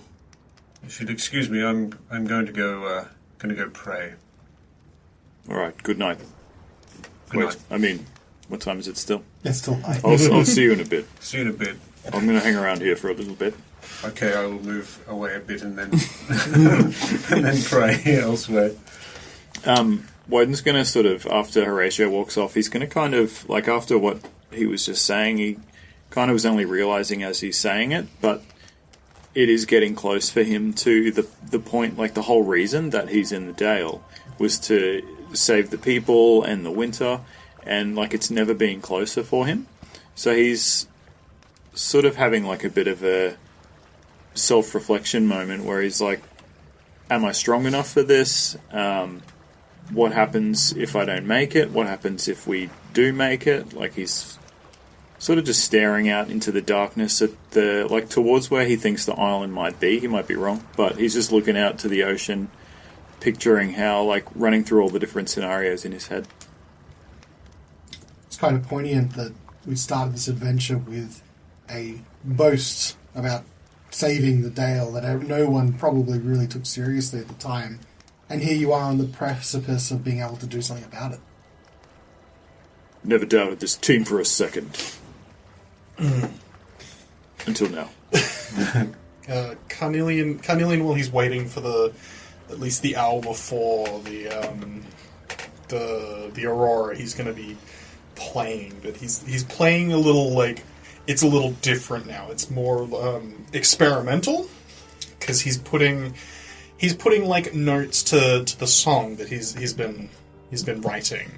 you should excuse me. I'm going to go pray. All right. Good night. Good night. I mean, what time is it still? It's still light. I'll see you in a bit. See you in a bit. I'm going to hang around here for a little bit. Okay, I will move away a bit and then and then pray elsewhere. Wodun's going to sort of, after Horatio walks off, he's going to kind of, like after what he was just saying, he kind of was only realising as he's saying it, but it is getting close for him to the point, like the whole reason that he's in the Dale was to save the people and the winter, and like it's never been closer for him. So he's sort of having like a bit of a self-reflection moment where he's like, am I strong enough for this? What happens if I don't make it? What happens if we do make it? Like he's sort of just staring out into the darkness at towards where he thinks the island might be. He might be wrong, but he's just looking out to the ocean, picturing how, like, running through all the different scenarios in his head. It's kind of poignant that we started this adventure with a boast about saving the Dale that no one probably really took seriously at the time. And here you are on the precipice of being able to do something about it. Never doubted this team for a second. Until now. Carnelian, while he's waiting for at least the hour before the Aurora, he's going to be playing, but he's playing a little, like, it's a little different now. It's more experimental, because he's putting like notes to the song that he's been writing,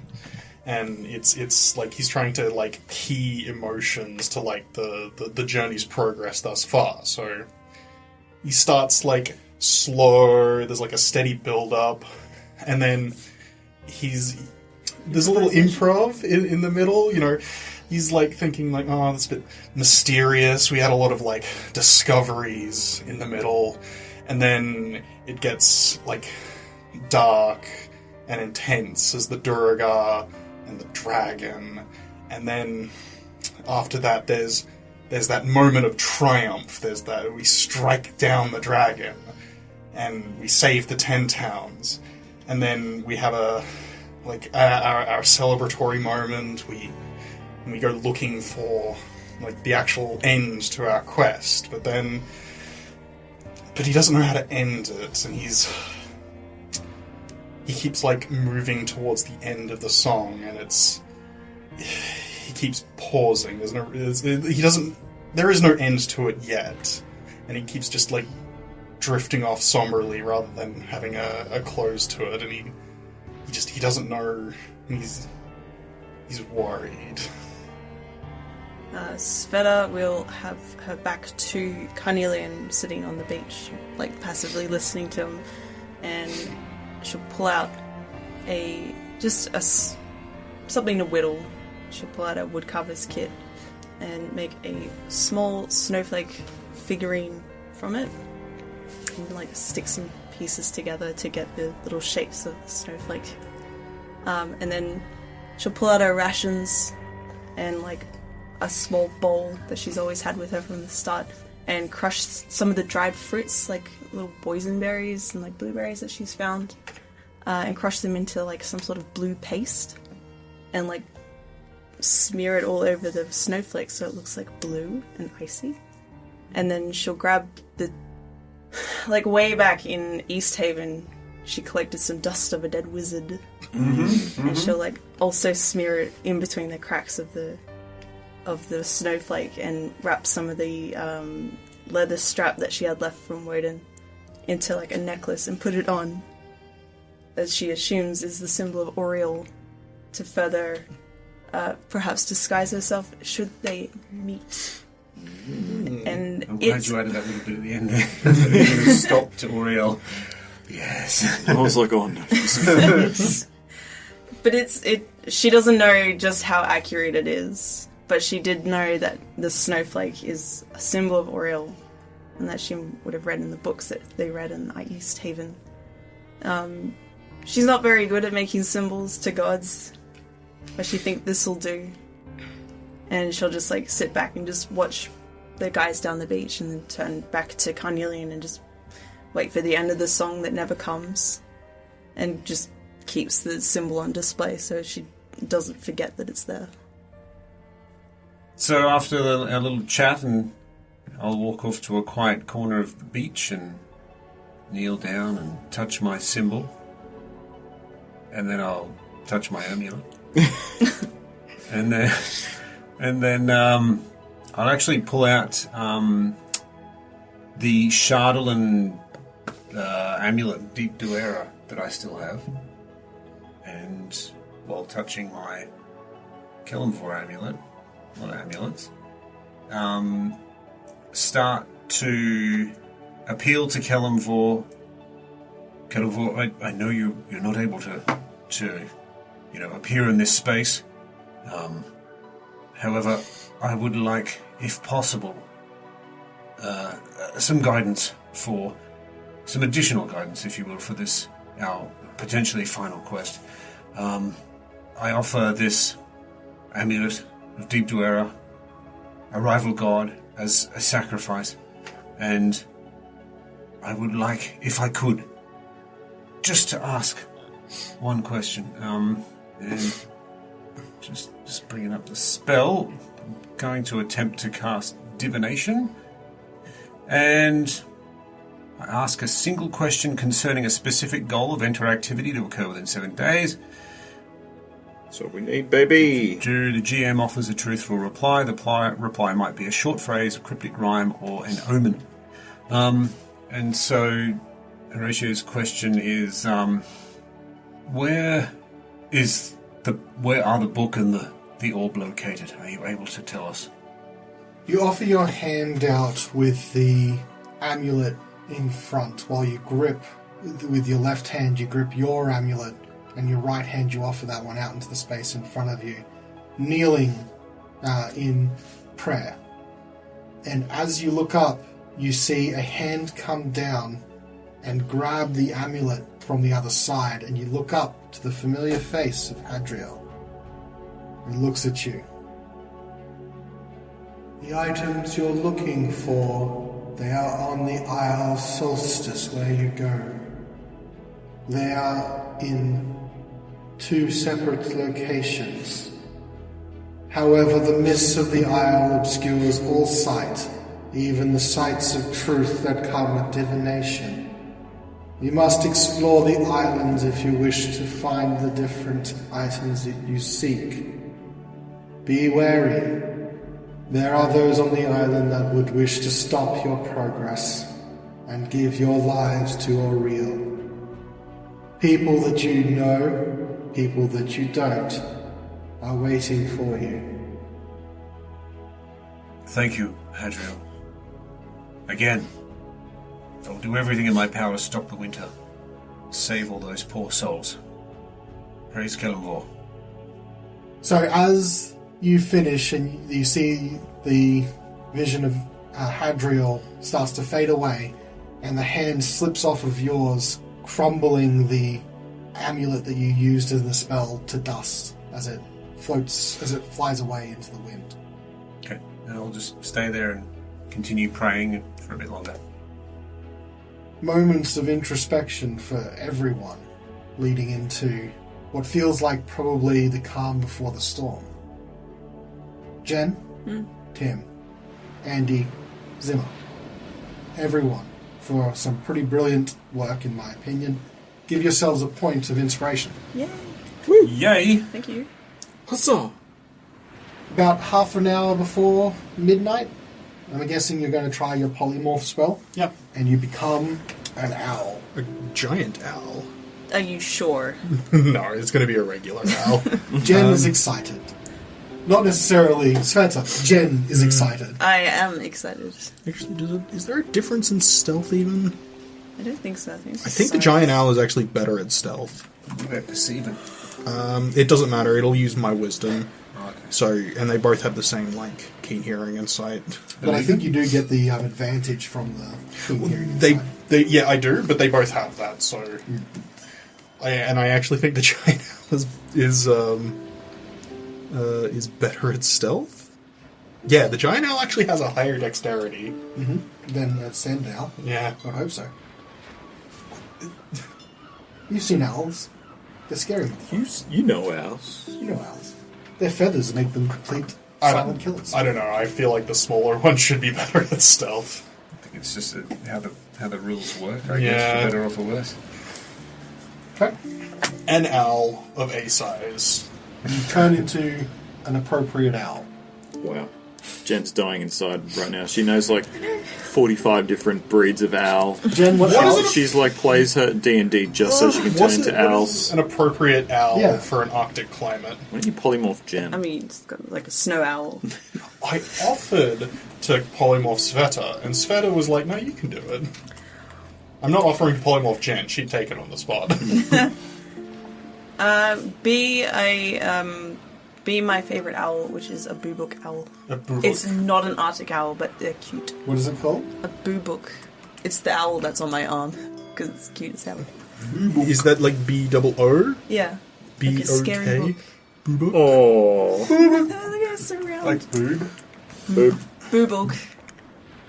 and it's like he's trying to like key emotions to like the journey's progress thus far. So he starts like slow. There's like a steady build up, and then there's a little improv in the middle. You know, he's like thinking like, oh, that's a bit mysterious. We had a lot of like discoveries in the middle. And then it gets, like, dark and intense as the Durgar and the dragon. And then after that, there's that moment of triumph. There's that we strike down the dragon and we save the 10 towns. And then we have our celebratory moment. We go looking for, like, the actual end to our quest. But he doesn't know how to end it, and he keeps like moving towards the end of the song, and he keeps pausing. There is no end to it yet, and he keeps just like drifting off somberly rather than having a close to it, and he doesn't know. He's worried. Svieta will have her back to Carnelian sitting on the beach, like passively listening to him, and she'll pull out something to whittle. She'll pull out a woodcarver's kit and make a small snowflake figurine from it, and like stick some pieces together to get the little shapes of the snowflake. And then she'll pull out her rations and like a small bowl that she's always had with her from the start, and crush some of the dried fruits, like little boysenberries and like blueberries that she's found, and crush them into like some sort of blue paste, and like smear it all over the snowflake so it looks like blue and icy. And then she'll grab like way back in East Haven, she collected some dust of a dead wizard, and she'll like also smear it in between the cracks of the snowflake, and wrap some of the leather strap that she had left from Wodun into like a necklace and put it on. that she assumes is the symbol of Oriel to further perhaps disguise herself should they meet. And I'm glad you added that little bit at the end there. Stop to Oriel. Yes. I was like, oh no. But she doesn't know just how accurate it is. But she did know that the snowflake is a symbol of Oriel, and that she would have read in the books that they read in East Haven. She's not very good at making symbols to gods, but she thinks this will do. And she'll just like sit back and just watch the guys down the beach and then turn back to Carnelian and just wait for the end of the song that never comes, and just keeps the symbol on display so she doesn't forget that it's there. So after our little chat, and I'll walk off to a quiet corner of the beach and kneel down and touch my symbol, and then I'll touch my amulet, and then I'll actually pull out the Chardolin amulet, Deep Duera, that I still have, and while touching my Kellamvor amulet, not amulets, start to appeal to Kellamvor. Kellamvor, I know you're not able to appear in this space. However, I would like, if possible, some guidance some additional guidance, if you will, for this, our potentially final quest. I offer this amulet of Deep Duera, a rival god, as a sacrifice, and I would like, if I could, just to ask one question, and just bringing up the spell. I'm going to attempt to cast Divination, and I ask a single question concerning a specific goal of interactivity to occur within 7 days. So we need, baby. The GM offers a truthful reply. The reply might be a short phrase, a cryptic rhyme, or an omen. And so Horacio's question is, where are the book and the orb located? Are you able to tell us? You offer your hand out with the amulet in front, while you grip, with your left hand, you grip your amulet, and your right hand, you offer that one out into the space in front of you, kneeling in prayer. And as you look up, you see a hand come down and grab the amulet from the other side, and you look up to the familiar face of Hadriel. He looks at you. The items you're looking for, they are on the Isle of Solstice where you go. They are in 2 separate locations. However, the mist of the isle obscures all sight, even the sights of truth that come with divination. You must explore the island if you wish to find the different items that you seek. Be wary. There are those on the island that would wish to stop your progress and give your lives to Oriel. People that you know, people that you don't, are waiting for you. Thank you, Hadriel. Again, I'll do everything in my power to stop the winter. Save all those poor souls. Praise Kellamvor. So as you finish and you see the vision of Hadriel starts to fade away, and the hand slips off of yours, crumbling the amulet that you used in the spell to dust as it flies away into the wind. Okay, and I'll just stay there and continue praying for a bit longer. Moments of introspection for everyone, leading into what feels like probably the calm before the storm. Jen, Tim, Andy, Zimma, everyone, for some pretty brilliant work in my opinion. Give yourselves a point of inspiration. Yay! Woo! Yay! Thank you. Huzzah! About half an hour before midnight, I'm guessing you're going to try your polymorph spell. Yep. And you become an owl. A giant owl. Are you sure? No, it's going to be a regular owl. Jen is excited. Not necessarily Svieta. Jen is excited. I am excited. Actually, is there a difference in stealth even? I don't think so. I think the giant owl is actually better at stealth. What about perceiving? It doesn't matter. It'll use my wisdom. Okay. So, and they both have the same, keen hearing and sight. But I think you do get the advantage from the keen hearing inside. Yeah, I do, but they both have that, so... I actually think the giant owl is better at stealth? Yeah, the giant owl actually has a higher dexterity. Then sand owl. Yeah. I hope so. You've seen owls. They're scary. You know owls. You know owls. Their feathers make them complete silent killers. I don't know, I feel like the smaller one should be better at stealth. I think it's just how the rules work, I Yeah. guess, for better or for worse. Okay. An owl of a size. You turn into an appropriate owl. Wow. Jen's dying inside right now. She knows 45 different breeds of owl. Jen, what owl? She's plays her D&D just so she can turn into What owls. is an appropriate owl Yeah. for an Arctic climate? Why don't you polymorph Jen? I mean, it's got a snow owl. I offered to polymorph Svieta, and Svieta was like, no, you can do it. I'm not offering to polymorph Jen, she'd take it on the spot. Be my favorite owl, which is a boobook owl. A boobook. It's not an Arctic owl, but they're cute. What is it called? A boobook. It's the owl that's on my arm, because it's cute as hell. Is that B-O-O? Yeah. B-O-K? Like a scary book. Boobook? Oh. Look at it, it's so round. boob? Boobook.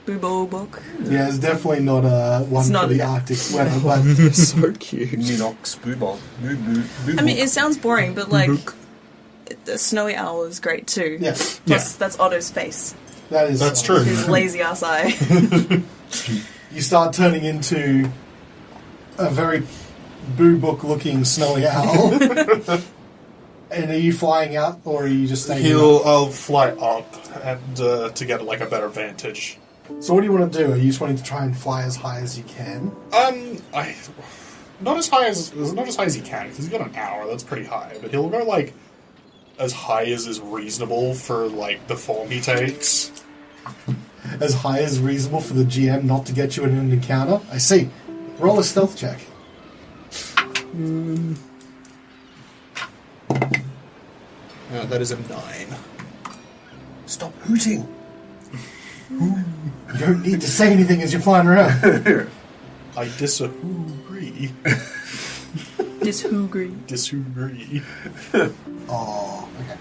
Boobook. Yeah, it's definitely not one It's for not- the Arctic weather, but So cute. Minox, boobal. I mean, it sounds boring, but the snowy owl is great too. yeah, Plus, that's Otto's face. That's true. His lazy ass eye. You start turning into a very boo-book-looking snowy owl. And are you flying out, or are you just staying? I'll fly up and to get a better vantage. So what do you want to do? Are you just wanting to try and fly as high as you can? Not as high as he can, because he's got an hour. That's pretty high, but he'll go as high as is reasonable for the form he takes. As high as reasonable for the GM not to get you in an encounter? I see. Roll a stealth check. That is a 9. Stop hooting. You don't need to say anything as you're flying around. I disagree. Disagree. Oh, okay.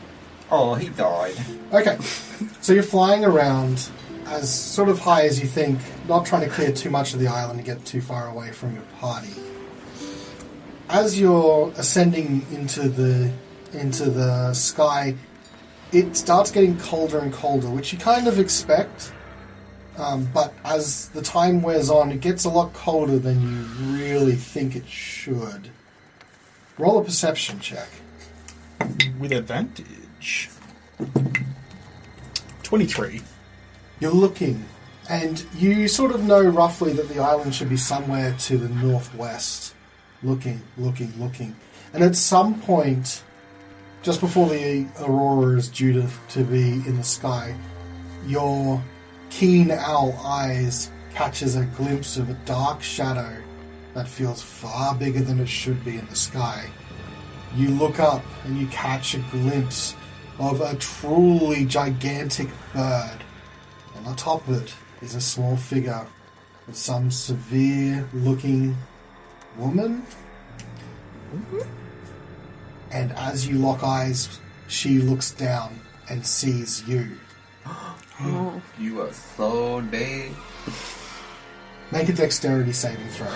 Oh, he died. Okay. So you're flying around as sort of high as you think, not trying to clear too much of the island and get too far away from your party. As you're ascending into the sky, it starts getting colder and colder, which you kind of expect. But as the time wears on, it gets a lot colder than you really think it should. Roll a perception check. With advantage. 23. You're looking, and you sort of know roughly that the island should be somewhere to the northwest. Looking. And at some point, just before the aurora is due to be in the sky, your keen owl eyes catches a glimpse of a dark shadow that feels far bigger than it should be in the sky. You look up and you catch a glimpse of a truly gigantic bird. And on top of it is a small figure of some severe-looking woman. And as you lock eyes, she looks down and sees you. You are so dead. Make a dexterity saving throw.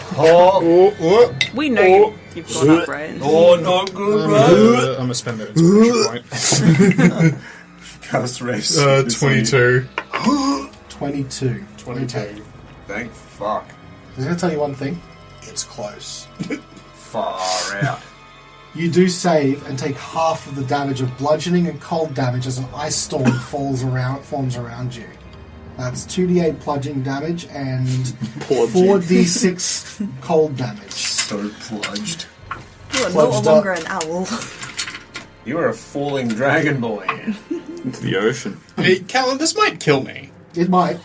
We know you've gone up, right? Oh, not good, bro. I'm going to spend that inspiration point. Cast race. 22. 22. 22. Okay. Thank fuck. I'm going to tell you one thing. It's close. Far out. You do save and take half of the damage of bludgeoning and cold damage as an ice storm forms around you. That's 2d8 bludgeoning damage and 4d6 cold damage. So plunged. You are no Plunged longer up. an owl. You are a falling dragon boy. Into the ocean. Hey, Callan, this might kill me. It might.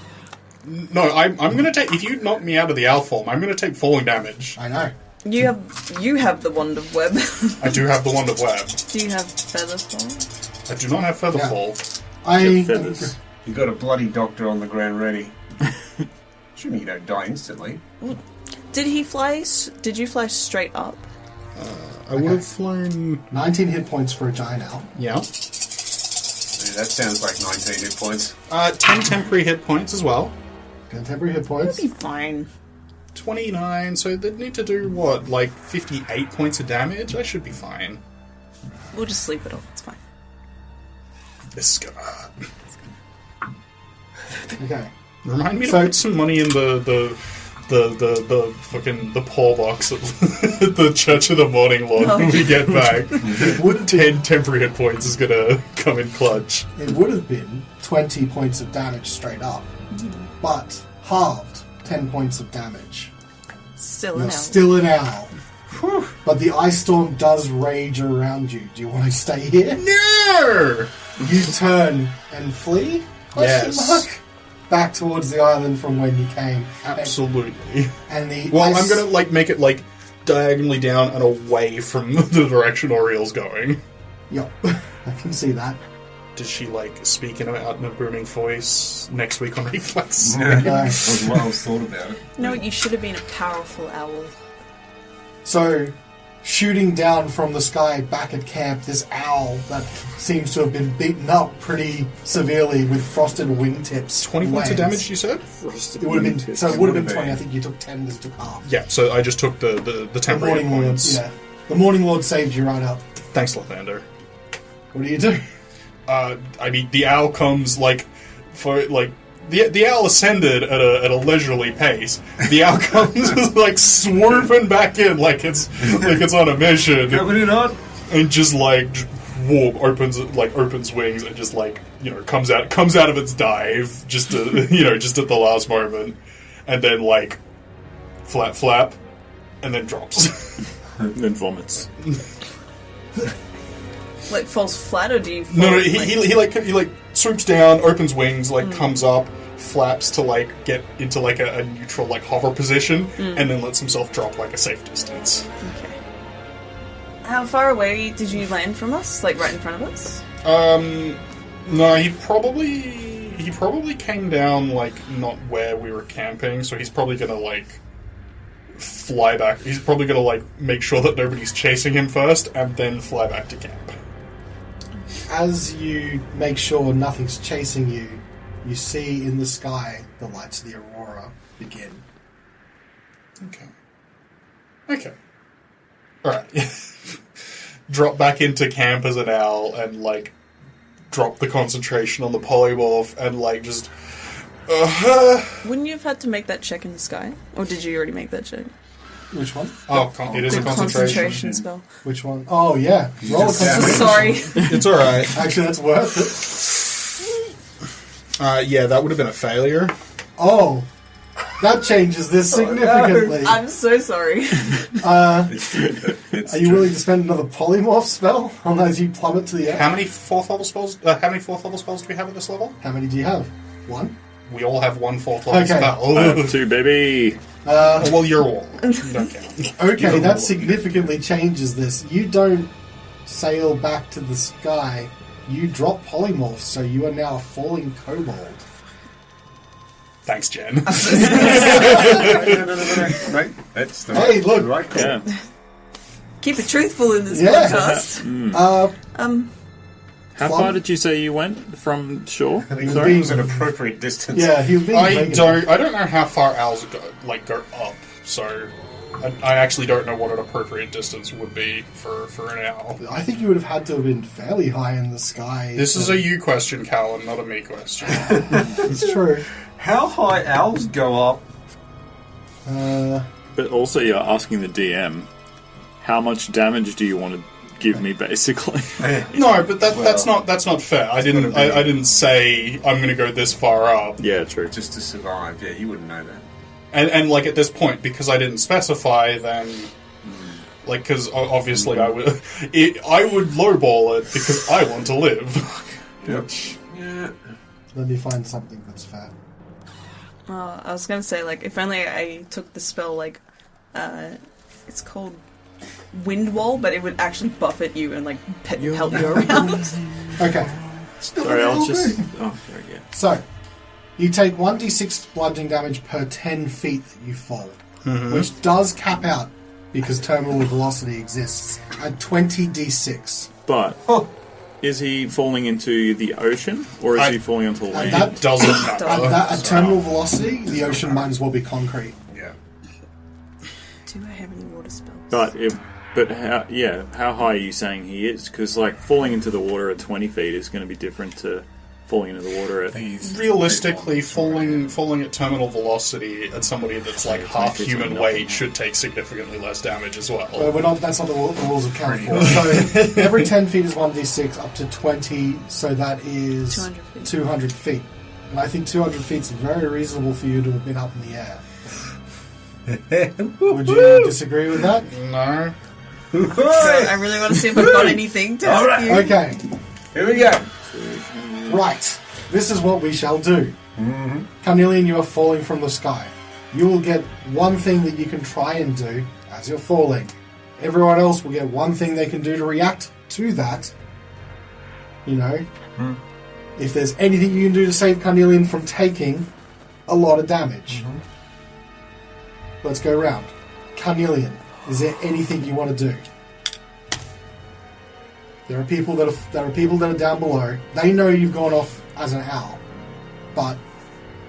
No, I'm gonna take... If you knock me out of the owl form, I'm gonna take falling damage. I know. You have the wand of web. I do have the wand of web. Do you have feather fall? I do not have feather Yeah. fall. Get feathers. You got a bloody doctor on the ground ready. Shouldn't you don't die instantly? Did he fly? Did you fly straight up? I would have flown... 19 hit points for a giant owl. Yeah. Yeah, that sounds like 19 hit points. 10 temporary hit points as well. 10 temporary hit points. You'll be fine. 29, so they'd need to do, what, like 58 points of damage? I should be fine. We'll just sleep it off. It's fine. This is gonna hurt. Okay. Remind me to So- put some money in the fucking the poor box at the Church of the Morning Lord No. when we get back. 10 temporary hit points is gonna come in clutch. It would have been 20 points of damage straight up, but halved 10 points of damage. Still You're an owl. still an owl. But the ice storm does rage around you. Do you want to stay here? No! You turn and flee? Question Yes. mark? Back towards the island from when you came. Absolutely. And the Well, ice... I'm gonna like make it like diagonally down and away from the direction Oriel's going. Yup. I can see that. Does she like speak out in a booming voice next week on Reflex? Yeah. No. Was Miles thought about it. No, you should have been a powerful owl. So, shooting down from the sky back at camp, this owl that seems to have been beaten up pretty severely with frosted wingtips. 20 points of lands. damage, you said? It would have been. So it would have been 20. I think you took 10. This took half. Yeah, so I just took the The temporary Morning Lord. points. Yeah. The Morning Lord saved you right up. Thanks, Lathander. What do you do? I mean, the owl comes like for like the owl ascended at a leisurely pace. The owl comes like swooping back in like it's on a mission, Coming in hot. and just like whoop, opens wings and just like comes out of its dive just to, just at the last moment, and then like flap, and then drops. And then vomits. Like falls flat, or do you? Fall, No, he like swoops down, opens wings, like comes up, flaps to like get into like a neutral like hover position, and then lets himself drop like a safe distance. Okay. How far away did you land from us? Like right in front of us? No, he probably came down like not where we were camping, so he's probably gonna like fly back. He's probably gonna like make sure that nobody's chasing him first, and then fly back to camp. As you make sure nothing's chasing you, you see in the sky the lights of the aurora begin. Okay. Alright. Drop back into camp as an owl and, like, drop the concentration on the polymorph and, like, just... Wouldn't you have had to make that check in the sky? Or did you already make that check? Which one? it is The a concentration. concentration spell. Which one? Oh, yeah. Roll a just- concentration. Sorry. It's alright. Actually, that's worth it. Yeah, that would have been a failure. Oh, that changes this significantly. I'm so sorry. It's Are you willing to spend another polymorph spell on as you plummet to the air? How many fourth level spells do we have at this level? How many do you have? One? We all have one fourth level Okay. spell. 2, baby. Well, you're all. You don't count. Okay, You're that all. significantly changes this. You don't sail back to the sky. You drop polymorphs, so you are now a falling kobold. Thanks, Jen. No. That's the Hey, look. right call. Yeah. Keep it truthful in this Yeah. podcast. How Plum? far did you say you went from shore? I think Sorry? it was an appropriate distance. Yeah, he was being I regular. don't know how far owls go up, so I actually don't know what an appropriate distance would be for an owl. I think you would have had to have been fairly high in the sky. This is a you question, Callan, not a me question. It's true. How high owls go up? But also, you're asking the DM, how much damage do you want to give me, basically? No, but that's not fair. I didn't say I'm going to go this far up. Yeah, true. Just to survive. Yeah, you wouldn't know that. And like at this point, because I didn't specify, then Like, because obviously I would lowball it because I want to live. Yep. Yeah. Let me find something that's fair. I was gonna say, like, if only I took the spell, like, it's called Wind Wall, but it would actually buffet you and, like, help you around. Okay. Sorry, I'll just... Oh, sorry, yeah. So, you take 1d6 bludgeoning damage per 10 feet that you fall, which does cap out, because terminal velocity exists, at 20d6. But... Is he falling into the ocean, or is he falling onto land? It doesn't matter. At terminal velocity, the ocean might as well be concrete. Yeah. Do I have any water spells? But how high are you saying he is? Because, like, falling into the water at 20 feet is going to be different to falling into the water at... Realistically, falling at terminal velocity at somebody that's like half human weight should take significantly less damage as well. That's not the rules of count for. So every 10 feet is 1d6 up to 20, so that is 200 feet. And I think 200 feet is very reasonable for you to have been up in the air. Would you disagree with that? No. I really want to see if I've got anything to help you. Okay. Here we go. Right. This is what we shall do. Carnelian, you are falling from the sky. You will get one thing that you can try and do as you're falling. Everyone else will get one thing they can do to react to that. You know? If there's anything you can do to save Carnelian from taking a lot of damage. Let's go round. Carnelian, is there anything you want to do? There are people that are down below. They know you've gone off as an owl, but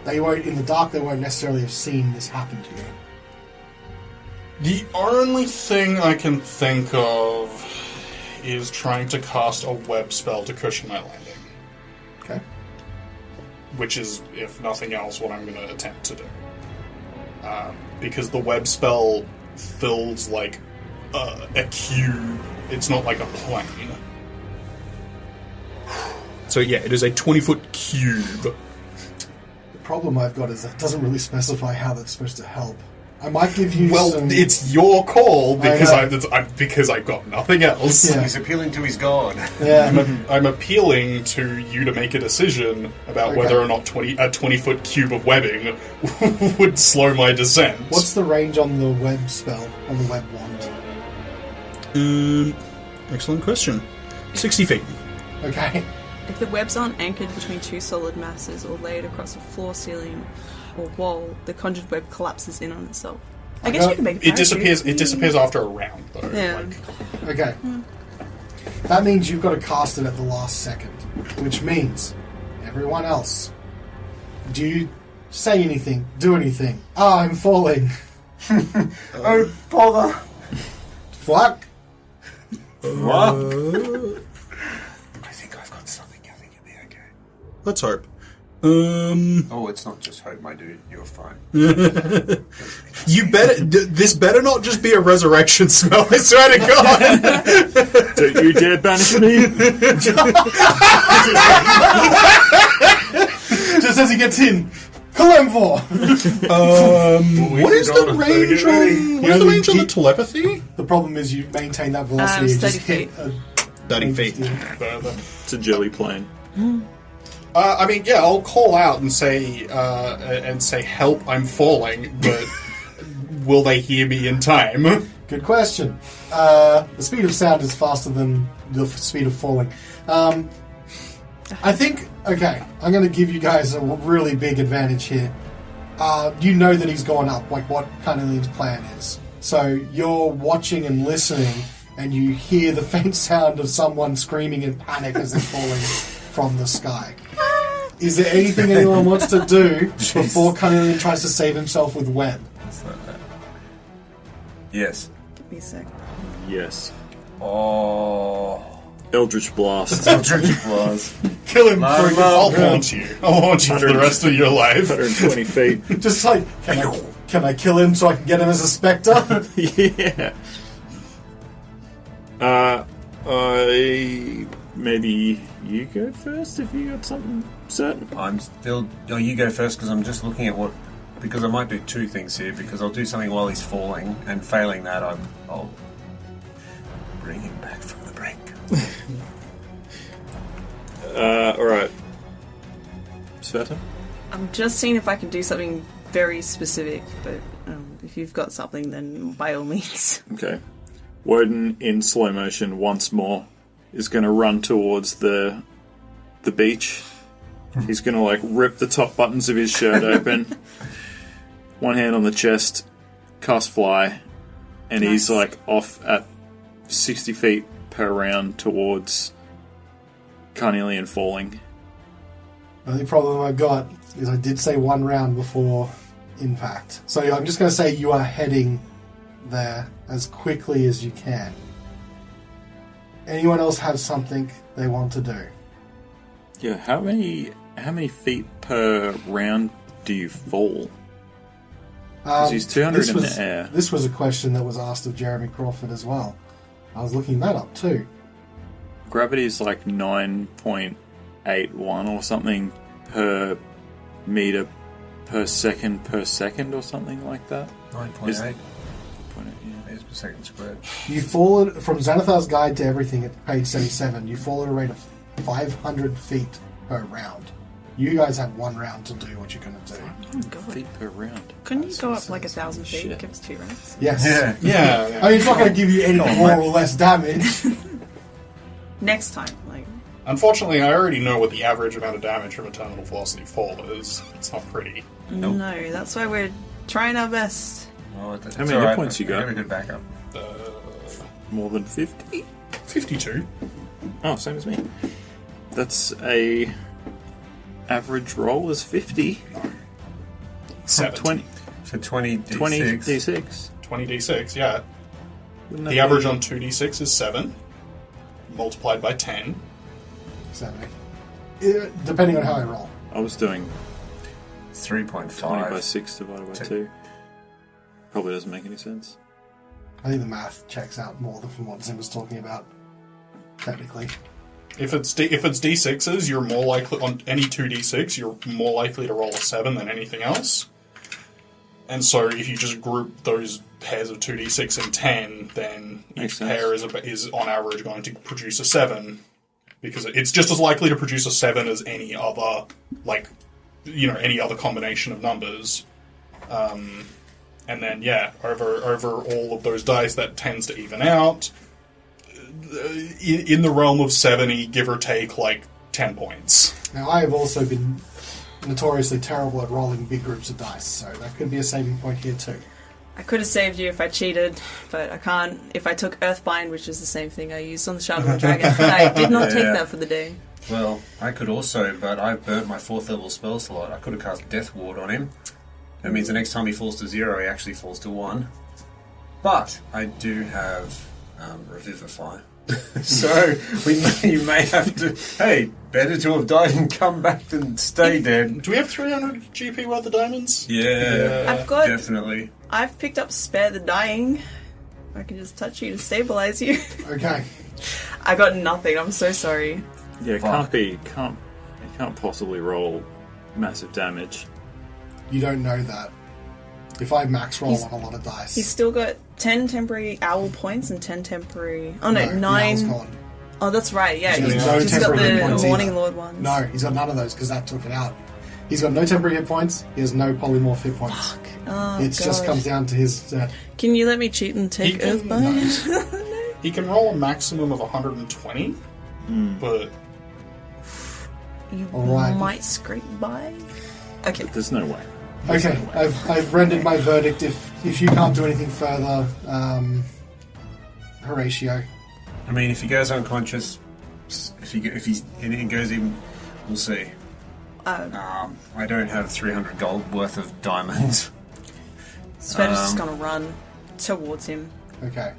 they won't, in the dark, they won't necessarily have seen this happen to you. The only thing I can think of is trying to cast a web spell to cushion my landing. Okay. Which is, if nothing else, what I'm going to attempt to do. Because the web spell fills like a cube. It's not like a plane. So yeah, it is a 20-foot cube. The problem I've got is that it doesn't really specify how that's supposed to help. I might give you some... it's your call, because I've got nothing else. Yeah. He's appealing to his god. Yeah. I'm appealing to you to make a decision about whether or not a 20-foot cube of webbing would slow my descent. What's the range on the web spell, on the web wand? Excellent question. 60 feet. Okay. If the webs aren't anchored between two solid masses or laid across a floor, ceiling, or wall, the conjured web collapses in on itself. I guess you can make a parachute. It disappears after a round, though. Yeah. Okay. That means you've got to cast it at the last second, which means everyone else, do you say anything, do anything? I'm falling. Oh, bother. Fuck. What? I think I've got something. I think you'll be okay. Let's hope. Oh, it's not just hope, my dude. You're fine. You better. This better not just be a resurrection spell. I swear to God. Don't you dare banish me! Just as he gets in. Kalemvor! What is the range on? What is the range on the telepathy? The problem is you maintain that velocity and 30 just hit feet. 30 feet. It's a jelly plane. I mean, yeah, I'll call out and say, "Help! I'm falling." But will they hear me in time? Good question. The speed of sound is faster than the speed of falling. I think, okay, I'm going to give you guys a really big advantage here. You know that he's gone up, like what Carnelian's plan is. So you're watching and listening, and you hear the faint sound of someone screaming in panic as they're falling from the sky. Is there anything anyone wants to do before Carnelian tries to save himself with web? Yes. Give me a sec. Yes. Oh. Eldritch Blast. Eldritch Blast. Kill him! Mama. I'll haunt you. I'll haunt you for the rest of your life. 120 feet. Just like, can I kill him so I can get him as a spectre? Yeah. Maybe you go first if you got something certain. I'm still... Oh, you go first, because I'm just looking at what... Because I might do two things here, because I'll do something while he's falling, and failing that, I'll bring him back from the brink. Alright. Svieta? I'm just seeing if I can do something very specific, but if you've got something, then by all means. Okay. Wodun, in slow motion, once more, is going to run towards the beach. He's going to, like, rip the top buttons of his shirt open. One hand on the chest, cast fly, and he's, like, off at 60 feet per round towards Carnelian falling. The only problem I've got is I did say 1 round before impact. So I'm just going to say you are heading there as quickly as you can. Anyone else have something they want to do? Yeah, how many feet per round do you fall? Because he's 200 in the air. This was a question that was asked of Jeremy Crawford as well. I was looking that up too. Gravity is like 9.81 or something per meter per second or something like that. 9.8 meters per second squared. You fall from Xanathar's Guide to Everything at page 77. You fall at a rate of 500 feet per round. You guys have 1 round to do what you're going to do. Oh, God. Feet per round. Couldn't you go up like 1,000 feet? Shit. Give us 2 rounds. Yes. Yeah. I mean, it's not going to give you any more or less damage. Next time, like. Unfortunately, I already know what the average amount of damage from a terminal velocity fall is. It's not pretty. No, that's why we're trying our best. Oh, How many hit points you got? Very good backup. More than 50? 52. Oh, same as me. That's a average roll is 50. 7. 20. So 20 D6. 20 D6. 20 d6, yeah. Wouldn't that The be- average on 2d6 is 7, multiplied by 10. 70. Depending on how I roll. I was doing 3.5. 20 by 6 divided by 2. Probably doesn't make any sense. I think the math checks out more than from what Zim was talking about. Technically. If it's d6s, you're more likely on any 2d6, you're more likely to roll a 7 than anything else. And so if you just group those pairs of 2d6 and 10, then Makes each sense. pair is on average going to produce a 7, because it's just as likely to produce a 7 as any other, any other combination of numbers. And then, over all of those dice, that tends to even out. In the realm of 70, give or take, 10 points. Now, I have also been notoriously terrible at rolling big groups of dice, so that could be a saving point here too. I could have saved you if I cheated, but I can't. If I took Earthbind, which is the same thing I used on the Shadow Dragon, but I did not take that for the day. Well, I could also, but I burnt my 4th level spell slot. I could have cast Death Ward on him. That means the next time he falls to 0, he actually falls to 1. But I do have Revivify. So you may have to. Hey, better to have died and come back than stay dead. Do we have 300 GP worth of diamonds? Yeah, I've got. definitely. I've picked up Spare the Dying. I can just touch you to stabilize you. Okay. I got nothing. I'm so sorry. Yeah, it Fuck. can't possibly roll massive damage. You don't know that. If I max roll He's- on a lot of dice. He's still got 10 temporary owl points and 10 temporary. Oh no, the owl's 9. gone. Oh, that's right. Yeah, He's he's got no just got temporary hit points the Warning either. Lord ones. No, he's got none of those because that took it out. He's got no temporary hit points. He has no polymorph hit points. Oh, It just God. comes down to his. Can you let me cheat and take He can- Earthbind? He can roll a maximum of 120, but You Alright. might scrape by. Okay. There's no way. Okay, I've rendered my verdict. If you can't do anything further, Horatio. I mean, if he goes unconscious, if he's and it goes even, we'll see. I don't have 300 gold worth of diamonds. Sveta's just gonna run towards him. Okay.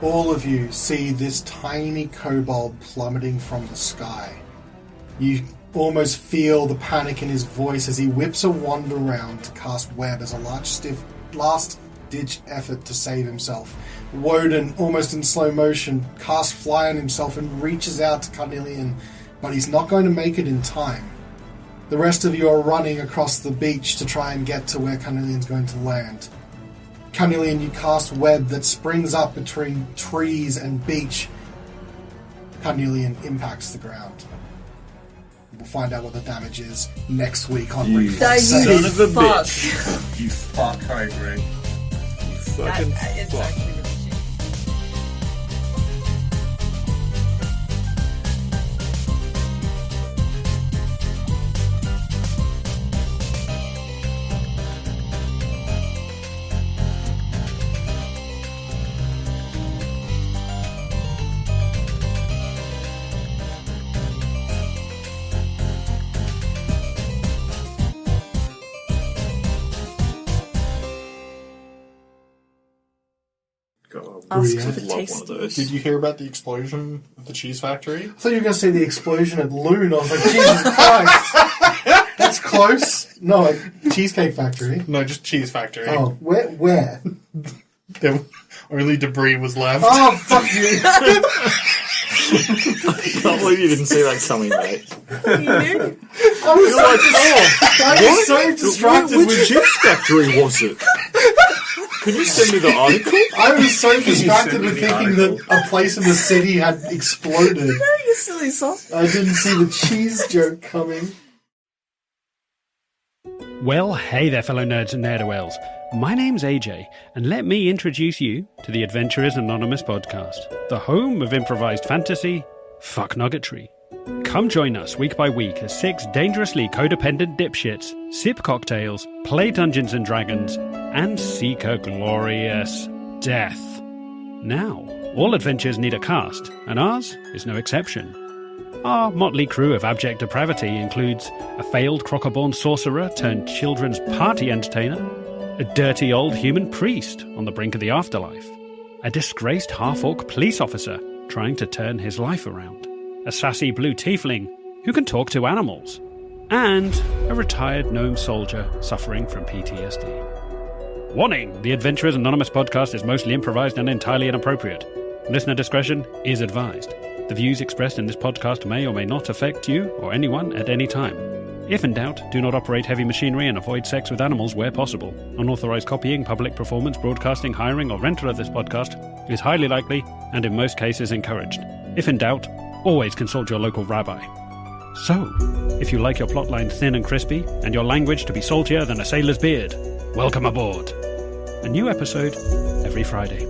All of you see this tiny kobold plummeting from the sky. You almost feel the panic in his voice as he whips a wand around to cast web as a last-ditch effort to save himself. Wodun, almost in slow motion, casts fly on himself and reaches out to Carnelian, but he's not going to make it in time. The rest of you are running across the beach to try and get to where Carnelian's going to land. Carnelian, you cast web that springs up between trees and beach. Carnelian impacts the ground. We'll find out what the damage is next week on Reflex. Son of a Fuck. bitch. You fuck, I agree. You fucking It's fuck. actually really cheap. God, Ask yeah. for I'd the love one taste. of those. Did you hear about the explosion at the cheese factory? I thought you were going to say the explosion at Loon. I was like, Jesus Christ. That's close. No, like Cheesecake Factory. No, just cheese factory. Oh, where? There, only debris was left. Oh, fuck you. I can't believe you didn't see that coming, mate. I was so distracted Which with cheese factory was it? Can you send me the article? I was so distracted send me with the thinking that a place in the city had exploded. You silly sauce. I didn't see the cheese joke coming. Well, hey there, fellow nerds and ne'er-do-wells. My name's AJ, and let me introduce you to the Adventurers Anonymous podcast, the home of improvised fantasy, fuck nuggetry. Come join us week by week as 6 dangerously codependent dipshits sip cocktails, play Dungeons and Dragons, and seek a glorious death. Now, all adventures need a cast, and ours is no exception. Our motley crew of abject depravity includes a failed crocoborn sorcerer turned children's party entertainer, a dirty old human priest on the brink of the afterlife, a disgraced half-orc police officer trying to turn his life around, a sassy blue tiefling who can talk to animals, and a retired gnome soldier suffering from PTSD. Warning! The Adventurers Anonymous podcast is mostly improvised and entirely inappropriate. Listener discretion is advised. The views expressed in this podcast may or may not affect you or anyone at any time. If in doubt, do not operate heavy machinery and avoid sex with animals where possible. Unauthorized copying, public performance, broadcasting, hiring, or rental of this podcast is highly likely and in most cases encouraged. If in doubt, always consult your local rabbi. So, if you like your plotline thin and crispy and your language to be saltier than a sailor's beard, welcome aboard. A new episode every Friday.